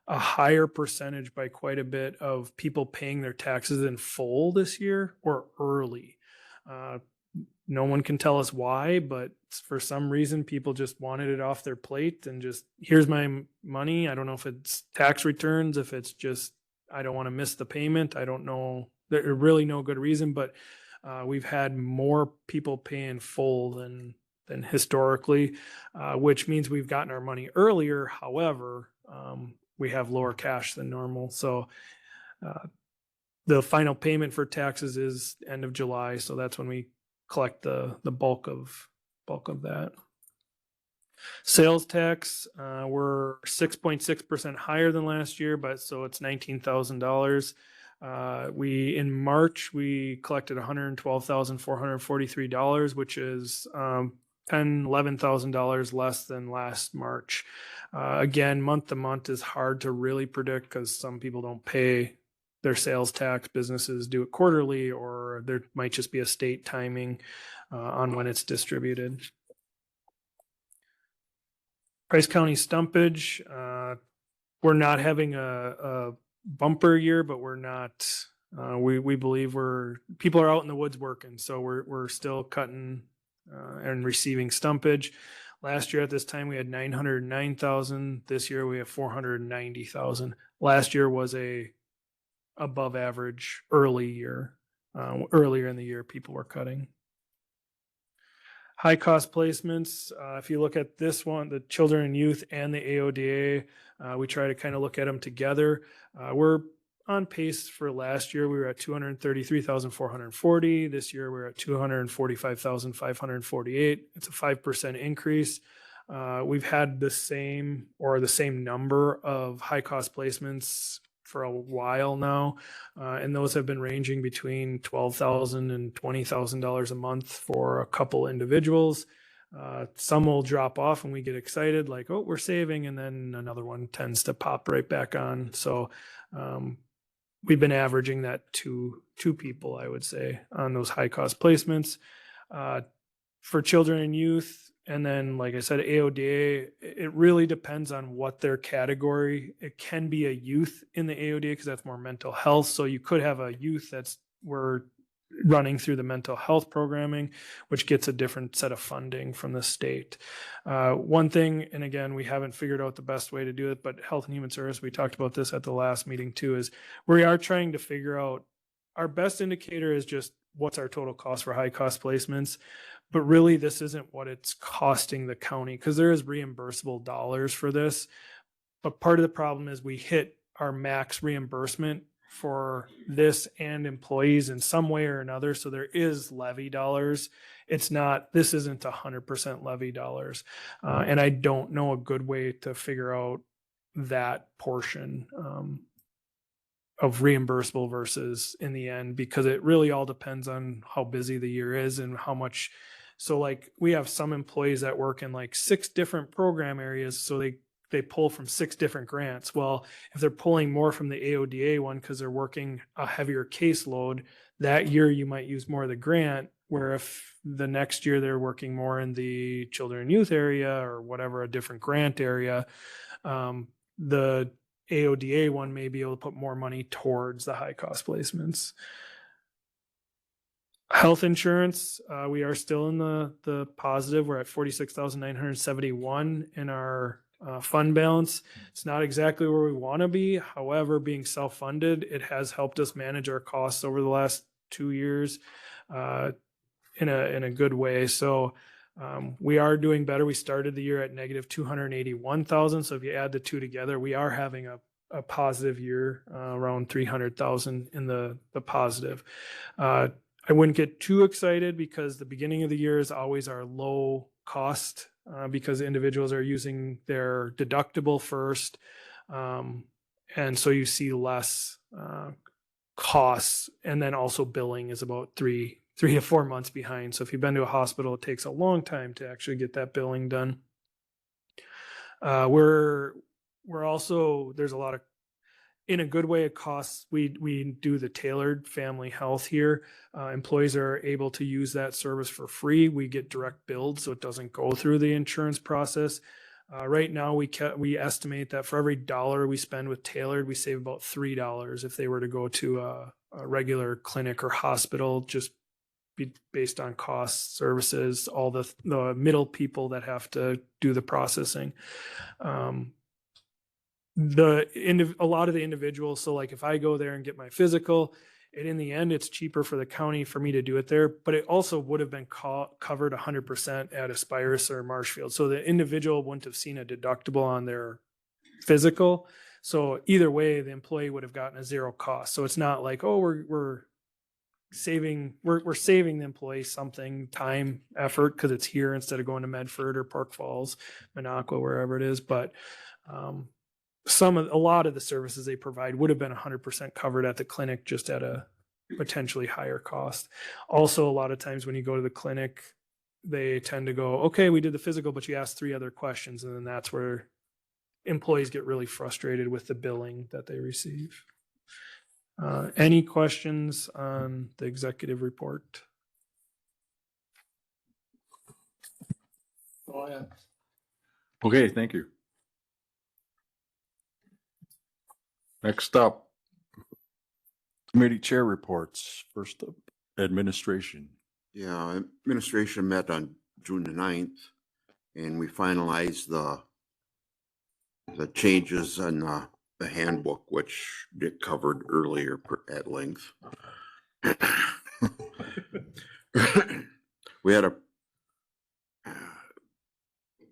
a higher percentage by quite a bit of people paying their taxes in full this year or early. No one can tell us why, but for some reason, people just wanted it off their plate and just, here's my money. I don't know if it's tax returns, if it's just, I don't want to miss the payment. I don't know. There's really no good reason, but we've had more people pay in full than historically, which means we've gotten our money earlier. However, we have lower cash than normal. So the final payment for taxes is end of July. So that's when we collect the bulk of that. Sales tax, we're 6.6% higher than last year, but so it's $19,000. In March, we collected $112,443, which is $11,000 less than last March. Again, month to month is hard to really predict because some people don't pay their sales tax. Businesses do it quarterly, or there might just be a state timing on when it's distributed. Price County stumpage, we're not having a bumper year, but we're not. We believe people are out in the woods working, so we're still cutting and receiving stumpage. Last year at this time we had 909,000. This year we have 490,000. Last year was a above average early year. Earlier in the year, people were cutting. High cost placements. If you look at this one, the children and youth and the AODA, we try to kind of look at them together. We're on pace for last year. We were at 233,440. This year we're at 245,548. It's a 5% increase. We've had the same number of high cost placements for a while now, and those have been ranging between $12,000 and $20,000 a month for a couple individuals. Some will drop off and we get excited like, oh, we're saving, and then another one tends to pop right back on. So we've been averaging that two people, I would say, on those high cost placements. For children and youth, and then, like I said, AODA, it really depends on what their category. It can be a youth in the AODA because that's more mental health. So you could have a youth that's where running through the mental health programming, which gets a different set of funding from the state. One thing, and again, we haven't figured out the best way to do it, but Health and Human Service, we talked about this at the last meeting too, is we are trying to figure out, our best indicator is just what's our total cost for high cost placements. But really, this isn't what it's costing the county, because there is reimbursable dollars for this. But part of the problem is we hit our max reimbursement for this and employees in some way or another. So there is levy dollars. This isn't 100% levy dollars. And I don't know a good way to figure out that portion of reimbursable versus in the end, because it really all depends on how busy the year is and how much. So like we have some employees that work in like 6 different program areas. So they pull from 6 different grants. Well, if they're pulling more from the AODA one because they're working a heavier caseload, that year you might use more of the grant, where if the next year they're working more in the children and youth area or whatever, a different grant area, the AODA one may be able to put more money towards the high cost placements. Health insurance, we are still in the positive. We're at 46,971 in our fund balance. It's not exactly where we want to be. However, being self-funded, it has helped us manage our costs over the last 2 years in a good way. So we are doing better. We started the year at negative 281,000. So if you add the two together, we are having a positive year, around 300,000 in the positive. I wouldn't get too excited because the beginning of the year is always our low cost, because individuals are using their deductible first. And so you see less costs, and then also billing is about 3 to 4 months behind. So if you've been to a hospital, it takes a long time to actually get that billing done. We're also, there's a lot of, in a good way, it costs. We do the tailored family health here. Employees are able to use that service for free. We get direct billed, so it doesn't go through the insurance process. Right now, we estimate that for every $1 we spend with tailored, we save about $3 if they were to go to a regular clinic or hospital, just based on costs, services, all the middle people that have to do the processing. A lot of the individuals, so like if I go there and get my physical, and in the end it's cheaper for the county for me to do it there, but it also would have been covered 100% at Aspirus or Marshfield. So the individual wouldn't have seen a deductible on their physical. So either way, the employee would have gotten a zero cost. So it's not like, oh, we're saving the employee something, time, effort, because it's here instead of going to Medford or Park Falls, Minocqua, wherever it is. But a lot of the services they provide would have been 100% covered at the clinic, just at a potentially higher cost. Also, a lot of times when you go to the clinic, they tend to go, okay, we did the physical, but you asked 3 other questions. And then that's where employees get really frustrated with the billing that they receive. Any questions on the executive report? Oh, yeah. Okay, thank you. Next up, committee chair reports. First up, administration. Yeah, administration met on June the 9th, and we finalized the changes in the handbook, which Dick covered earlier at length.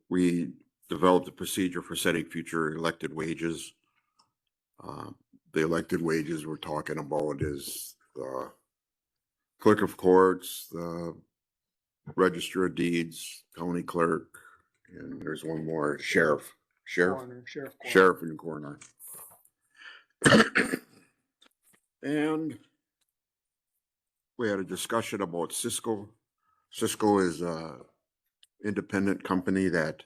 We developed a procedure for setting future elected wages. The elected wages we're talking about is the clerk of courts, the register of deeds, county clerk, and there's one more, sheriff and coroner. And we had a discussion about Cisco. Cisco is a independent company that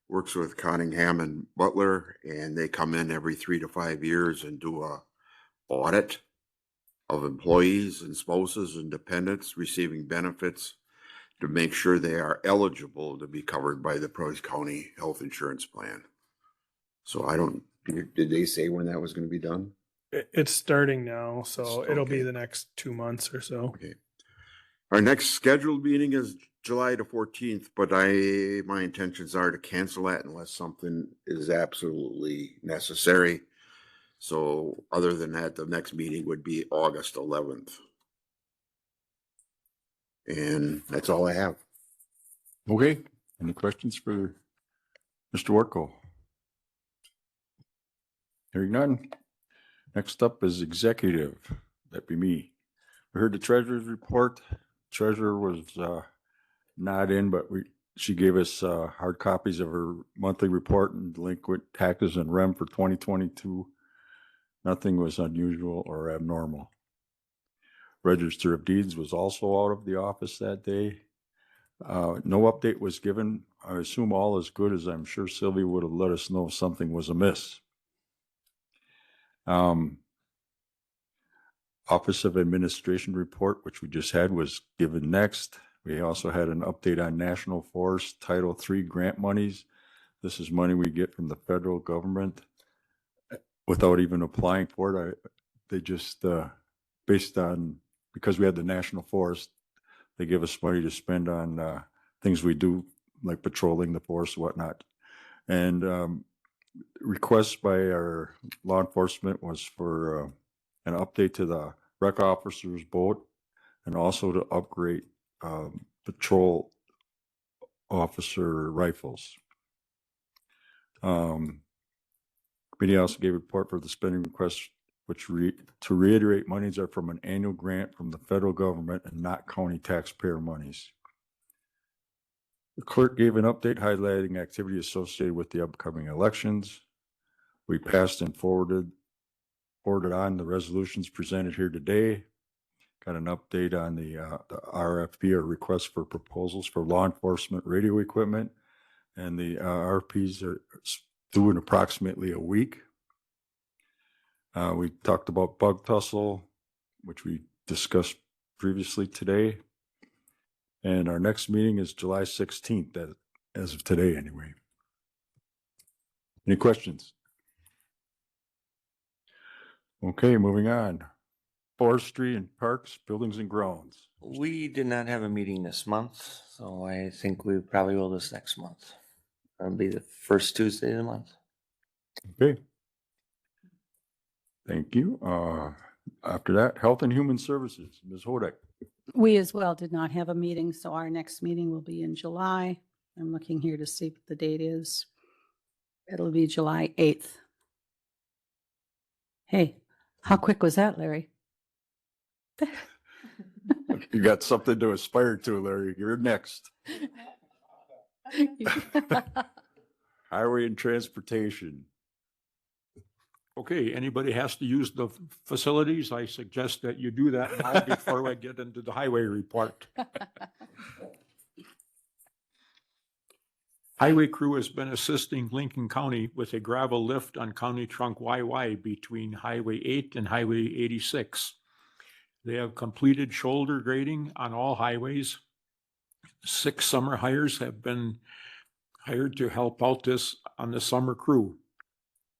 works with Cottingham and Butler, and they come in every 3 to 5 years and do a audit of employees and spouses and dependents receiving benefits to make sure they are eligible to be covered by the Prairie County Health Insurance Plan. So did they say when that was going to be done? It's starting now, so it'll be Okay. the next 2 months or so. Okay. Our next scheduled meeting is July the 14th, but my intentions are to cancel that unless something is absolutely necessary. So other than that, the next meeting would be August 11th. And that's all I have. Okay, any questions for Mr. Warco? Hearing none. Next up is executive. That'd be me. We heard the treasurer's report. Treasurer was not in, but she gave us hard copies of her monthly report and delinquent taxes and rem for 2022. Nothing was unusual or abnormal. Register of Deeds was also out of the office that day. No update was given. I assume all is good, as I'm sure Sylvia would have let us know if something was amiss. Office of Administration report, which we just had, was given next. We also had an update on National Forest Title III grant monies. This is money we get from the federal government without even applying for it. They just, based on, because we had the National Forest, they give us money to spend on things we do, like patrolling the forest and whatnot. And request by our law enforcement was for an update to the rec officer's boat and also to upgrade patrol officer rifles. Committee also gave a report for the spending request, which to reiterate, monies are from an annual grant from the federal government and not county taxpayer monies. The clerk gave an update highlighting activity associated with the upcoming elections. We passed and forwarded on the resolutions presented here today. Got an update on the RFP, or request for proposals for law enforcement radio equipment. And the RFPs are due in approximately a week. We talked about bug tussle, which we discussed previously today. And our next meeting is July 16th, as of today anyway. Any questions? Okay, moving on. Forestry and Parks, Buildings and Grounds. We did not have a meeting this month, so I think we probably will this next month. It'll be the first Tuesday of the month. Okay. Thank you. After that, Health and Human Services, Ms. Hodek. We as well did not have a meeting, so our next meeting will be in July. I'm looking here to see what the date is. It'll be July 8th. Hey, how quick was that, Larry? You got something to aspire to, Larry. You're next. Highway and Transportation. Okay, anybody has to use the facilities, I suggest that you do that now before I get into the highway report. Highway crew has been assisting Lincoln County with a gravel lift on County Trunk YY between Highway 8 and Highway 86. They have completed shoulder grading on all highways. 6 summer hires have been hired to help out this on the summer crew.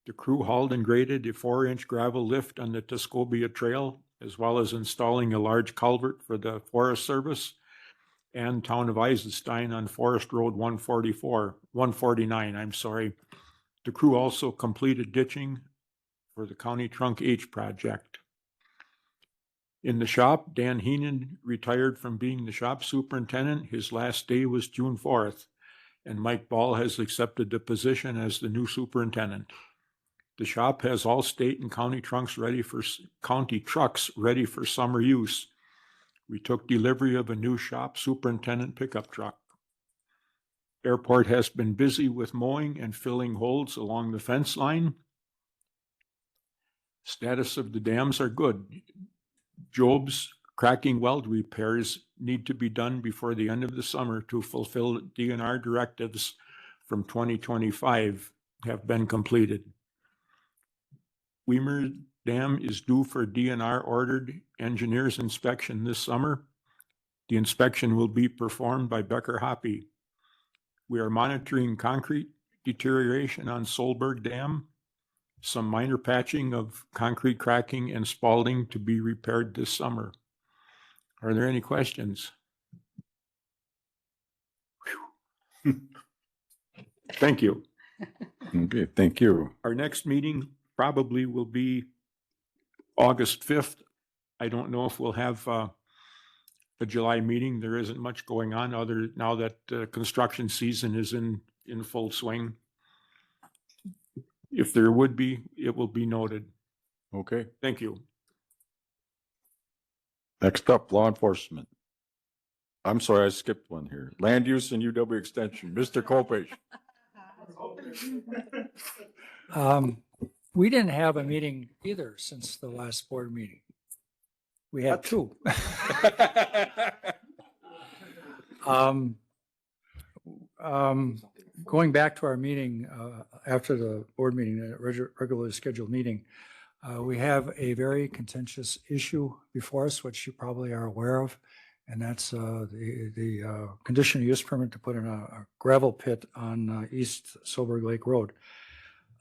The crew hauled and graded a 4-inch gravel lift on the Tuscobia Trail, as well as installing a large culvert for the Forest Service and Town of Eisenstein on Forest Road 149, I'm sorry. The crew also completed ditching for the County Trunk H project. In the shop, Dan Heenan retired from being the shop superintendent. His last day was June 4th, and Mike Ball has accepted the position as the new superintendent. The shop has all state and county trucks ready for summer use. We took delivery of a new shop superintendent pickup truck. Airport has been busy with mowing and filling holes along the fence line. Status of the dams are good. Job's cracking weld repairs need to be done before the end of the summer to fulfill DNR directives from 2025 have been completed. Weimer Dam is due for DNR ordered engineers inspection this summer. The inspection will be performed by Becker Hoppy. We are monitoring concrete deterioration on Solberg Dam. some minor patching of concrete cracking and spalding to be repaired this summer. Are there any questions? Thank you. Okay, thank you. Our next meeting probably will be August 5th. I don't know if we'll have a July meeting. There isn't much going on other now that construction season is in full swing. If there would be, it will be noted. Okay, Thank you. next up, law enforcement. I'm sorry, I skipped one here. Land use and UW extension, Mr. Kopich. We didn't have a meeting either since the last board meeting. We had two. Going back to our meeting, after the board meeting, the regularly scheduled meeting, we have a very contentious issue before us, which you probably are aware of, and that's the conditional use permit to put in a gravel pit on East Soberg Lake Road.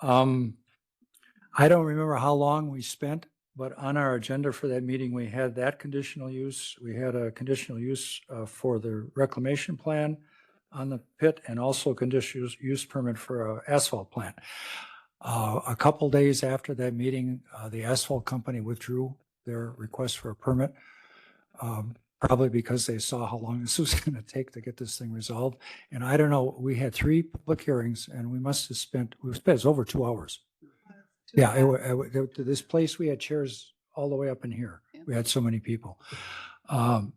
I don't remember how long we spent, but on our agenda for that meeting, we had that conditional use. We had a conditional use for the reclamation plan on the pit and also conditional use permit for an asphalt plant. A couple days after that meeting, the asphalt company withdrew their request for a permit, probably because they saw how long this was going to take to get this thing resolved. And I don't know, we had 3 public hearings and we spent over 2 hours. Yeah, to this place, we had chairs all the way up in here. We had so many people. On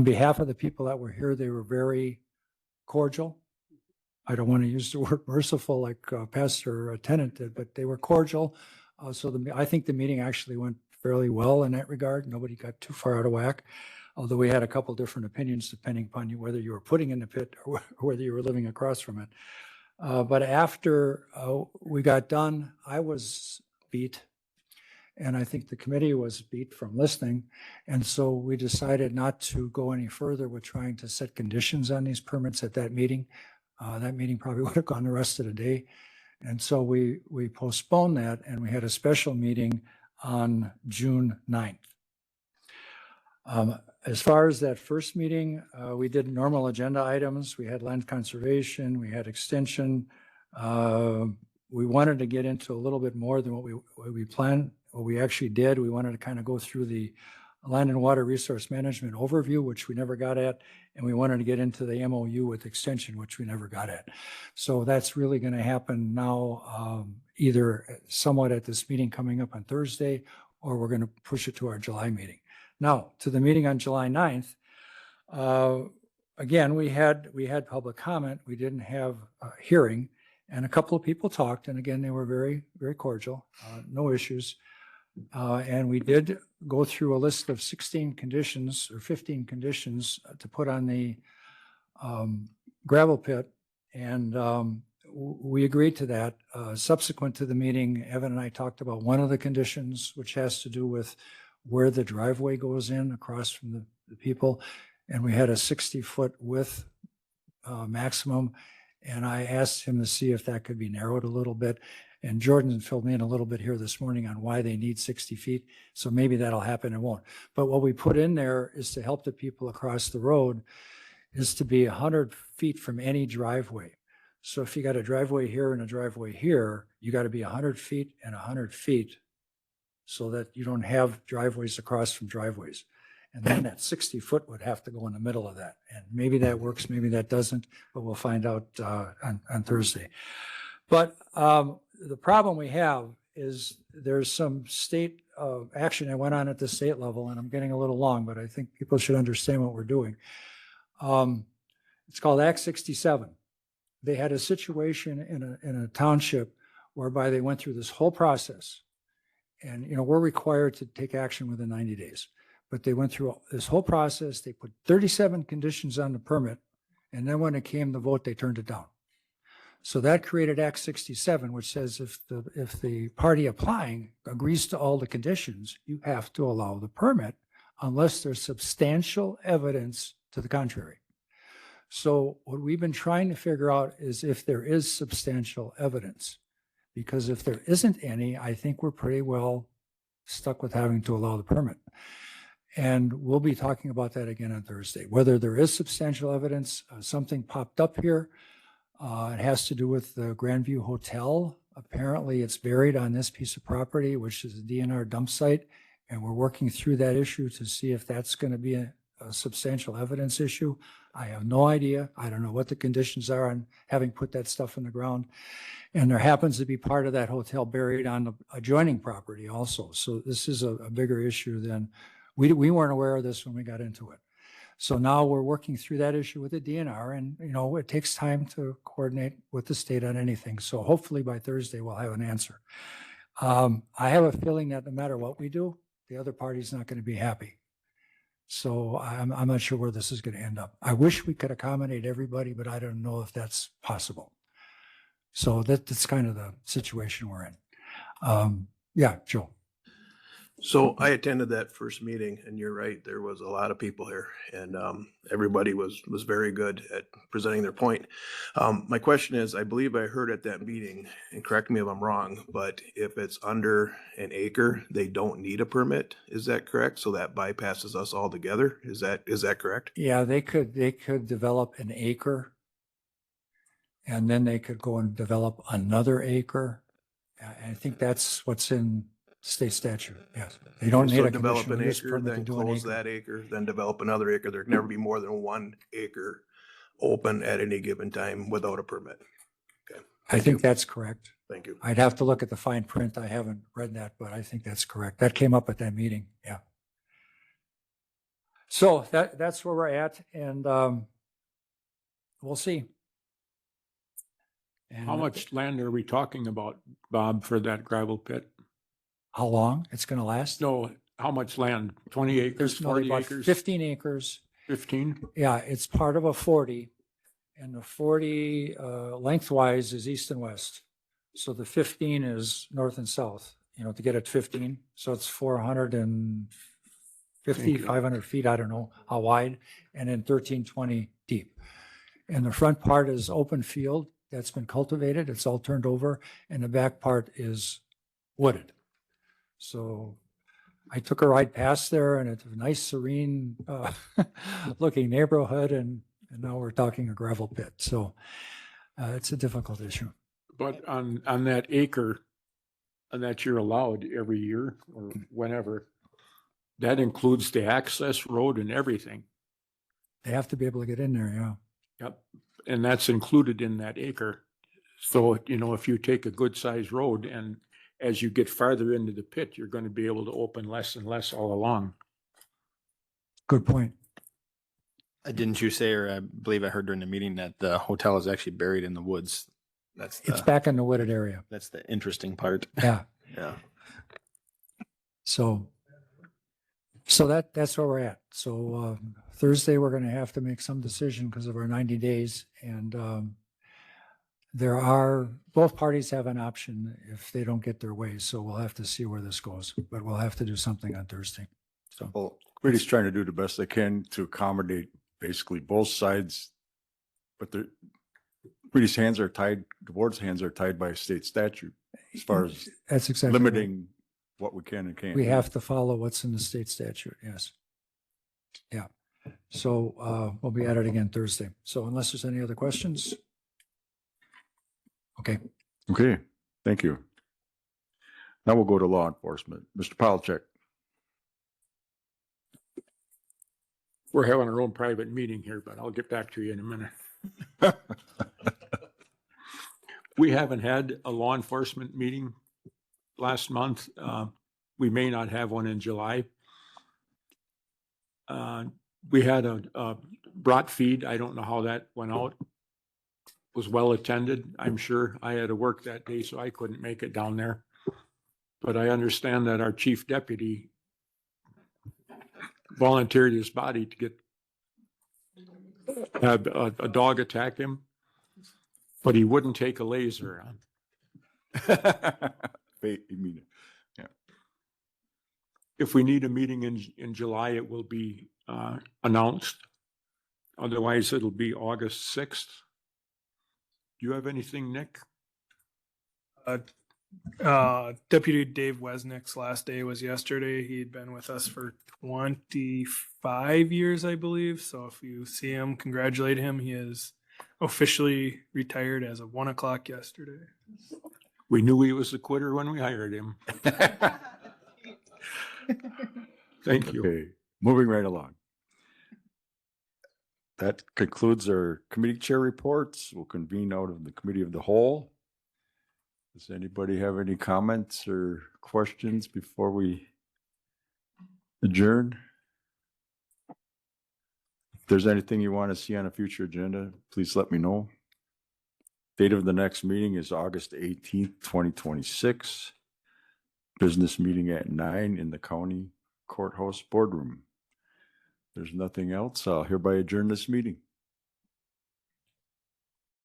behalf of the people that were here, they were very cordial. I don't want to use the word merciful like Pastor Tennant did, but they were cordial. I think the meeting actually went fairly well in that regard. Nobody got too far out of whack, although we had a couple different opinions depending upon whether you were putting in the pit or whether you were living across from it. But after we got done, I was beat, and I think the committee was beat from listening. And so we decided not to go any further with trying to set conditions on these permits at that meeting. That meeting probably would have gone the rest of the day. And so we postponed that, and we had a special meeting on June 9th. As far as that first meeting, we did normal agenda items. We had land conservation, we had extension. We wanted to get into a little bit more than what we planned. What we actually did, we wanted to kind of go through the land and water resource management overview, which we never got at, and we wanted to get into the MOU with extension, which we never got at. So that's really going to happen now, either somewhat at this meeting coming up on Thursday, or we're going to push it to our July meeting. Now, to the meeting on July 9th, again, we had public comment. We didn't have a hearing, and a couple of people talked, and again, they were very, very cordial, no issues. And we did go through a list of 16 conditions or 15 conditions to put on the gravel pit, and we agreed to that. Subsequent to the meeting, Evan and I talked about one of the conditions, which has to do with where the driveway goes in across from the people. And we had a 60-foot width maximum. And I asked him to see if that could be narrowed a little bit. And Jordan filled me in a little bit here this morning on why they need 60 feet. So maybe that'll happen, it won't. But what we put in there is to help the people across the road is to be 100 feet from any driveway. So if you got a driveway here and a driveway here, you got to be 100 feet and 100 feet so that you don't have driveways across from driveways. And then that 60 foot would have to go in the middle of that. And maybe that works, maybe that doesn't, but we'll find out on Thursday. But the problem we have is there's some state action that went on at the state level, and I'm getting a little long, but I think people should understand what we're doing. It's called Act 67. They had a situation in a township whereby they went through this whole process. And, we're required to take action within 90 days. But they went through this whole process. They put 37 conditions on the permit. And then when it came to vote, they turned it down. So that created Act 67, which says if the party applying agrees to all the conditions, you have to allow the permit unless there's substantial evidence to the contrary. So what we've been trying to figure out is if there is substantial evidence. because if there isn't any, I think we're pretty well stuck with having to allow the permit. And we'll be talking about that again on Thursday. Whether there is substantial evidence, something popped up here. It has to do with the Grandview Hotel. Apparently it's buried on this piece of property, which is a DNR dump site. And we're working through that issue to see if that's going to be a substantial evidence issue. I have no idea. I don't know what the conditions are on having put that stuff in the ground. And there happens to be part of that hotel buried on the adjoining property also. So this is a bigger issue than, we weren't aware of this when we got into it. So now we're working through that issue with the DNR, and it takes time to coordinate with the state on anything. So hopefully by Thursday we'll have an answer. I have a feeling that no matter what we do, the other party's not going to be happy. So I'm not sure where this is going to end up. I wish we could accommodate everybody, but I don't know if that's possible. So that's kind of the situation we're in. Yeah, Joe. So I attended that first meeting, and you're right, there was a lot of people here, and everybody was very good at presenting their point. My question is, I believe I heard at that meeting, and correct me if I'm wrong, but if it's under an acre, they don't need a permit. Is that correct? So that bypasses us altogether. Is that correct? Yeah, they could develop an acre, and then they could go and develop another acre. I think that's what's in state statute. Yes, they don't need So a develop conditional an use acre, permit to then do an close acre. that acre, then develop another acre. There can never be more than 1 acre open at any given time without a permit. Okay. I think that's correct. Thank you. I'd have to look at the fine print. I haven't read that, but I think that's correct. That came up at that meeting. Yeah. So that's where we're at, and we'll see. And How much land are we talking about, Bob, for that gravel pit? How long it's going to last? No, how much land? 20 acres, There's 40 about acres? 15 acres. 15? Yeah, it's part of a 40, and the 40 lengthwise is east and west. So the 15 is north and south, to get at 15. So it's 450, 500 feet, I don't know how wide, and then 1320 deep. And the front part is open field that's been cultivated. It's all turned over, and the back part is wooded. So I took a ride past there, and it's a nice, serene looking neighborhood, and now we're talking a gravel pit. So it's a difficult issue. But on that acre that you're allowed every year or whenever, that includes the access road and everything. They have to be able to get in there, yeah. Yep. And that's included in that acre. So, if you take a good sized road, and as you get farther into the pit, you're going to be able to open less and less all along. Good point. Didn't you say, or I believe I heard during the meeting, that the hotel is actually buried in the woods? It's back in the wooded area. That's the interesting part. Yeah. Yeah. So that's where we're at. So Thursday, we're going to have to make some decision because of our 90 days. And both parties have an option if they don't get their way. So we'll have to see where this goes, but we'll have to do something on Thursday. So Well, Creedy's trying to do the best they can to accommodate basically both sides, but Creedy's hands are tied, the board's hands are tied by state statute as far as that's exactly limiting what we can and can't. we do. have to follow what's in the state statute. Yes. Yeah. So we'll be at it again Thursday. So unless there's any other questions. Okay. Okay, thank you. Now we'll go to law enforcement. Mr. Palachek. We're having our own private meeting here, but I'll get back to you in a minute. We haven't had a law enforcement meeting last month. We may not have one in July. We had a brat feed. I don't know how that went out. Was well attended, I'm sure. I had to work that day, so I couldn't make it down there. But I understand that our chief deputy volunteered his body to have a dog attack him, but he wouldn't take a laser on. Yeah. If we need a meeting in July, it will be announced. Otherwise, it'll be August 6th. Do you have anything, Nick? Deputy Dave Wesnick's last day was yesterday. He'd been with us for 25 years, I believe. So if you see him, congratulate him. He is officially retired as of 1:00 yesterday. We knew he was a quitter when we hired him. Thank you. Okay, moving right along. That concludes our committee chair reports. We'll convene out of the committee of the whole. Does anybody have any comments or questions before we adjourn? If there's anything you want to see on a future agenda, please let me know. Date of the next meeting is August 18th, 2026. Business meeting at 9 in the county courthouse boardroom. There's nothing else. I'll hereby adjourn this meeting.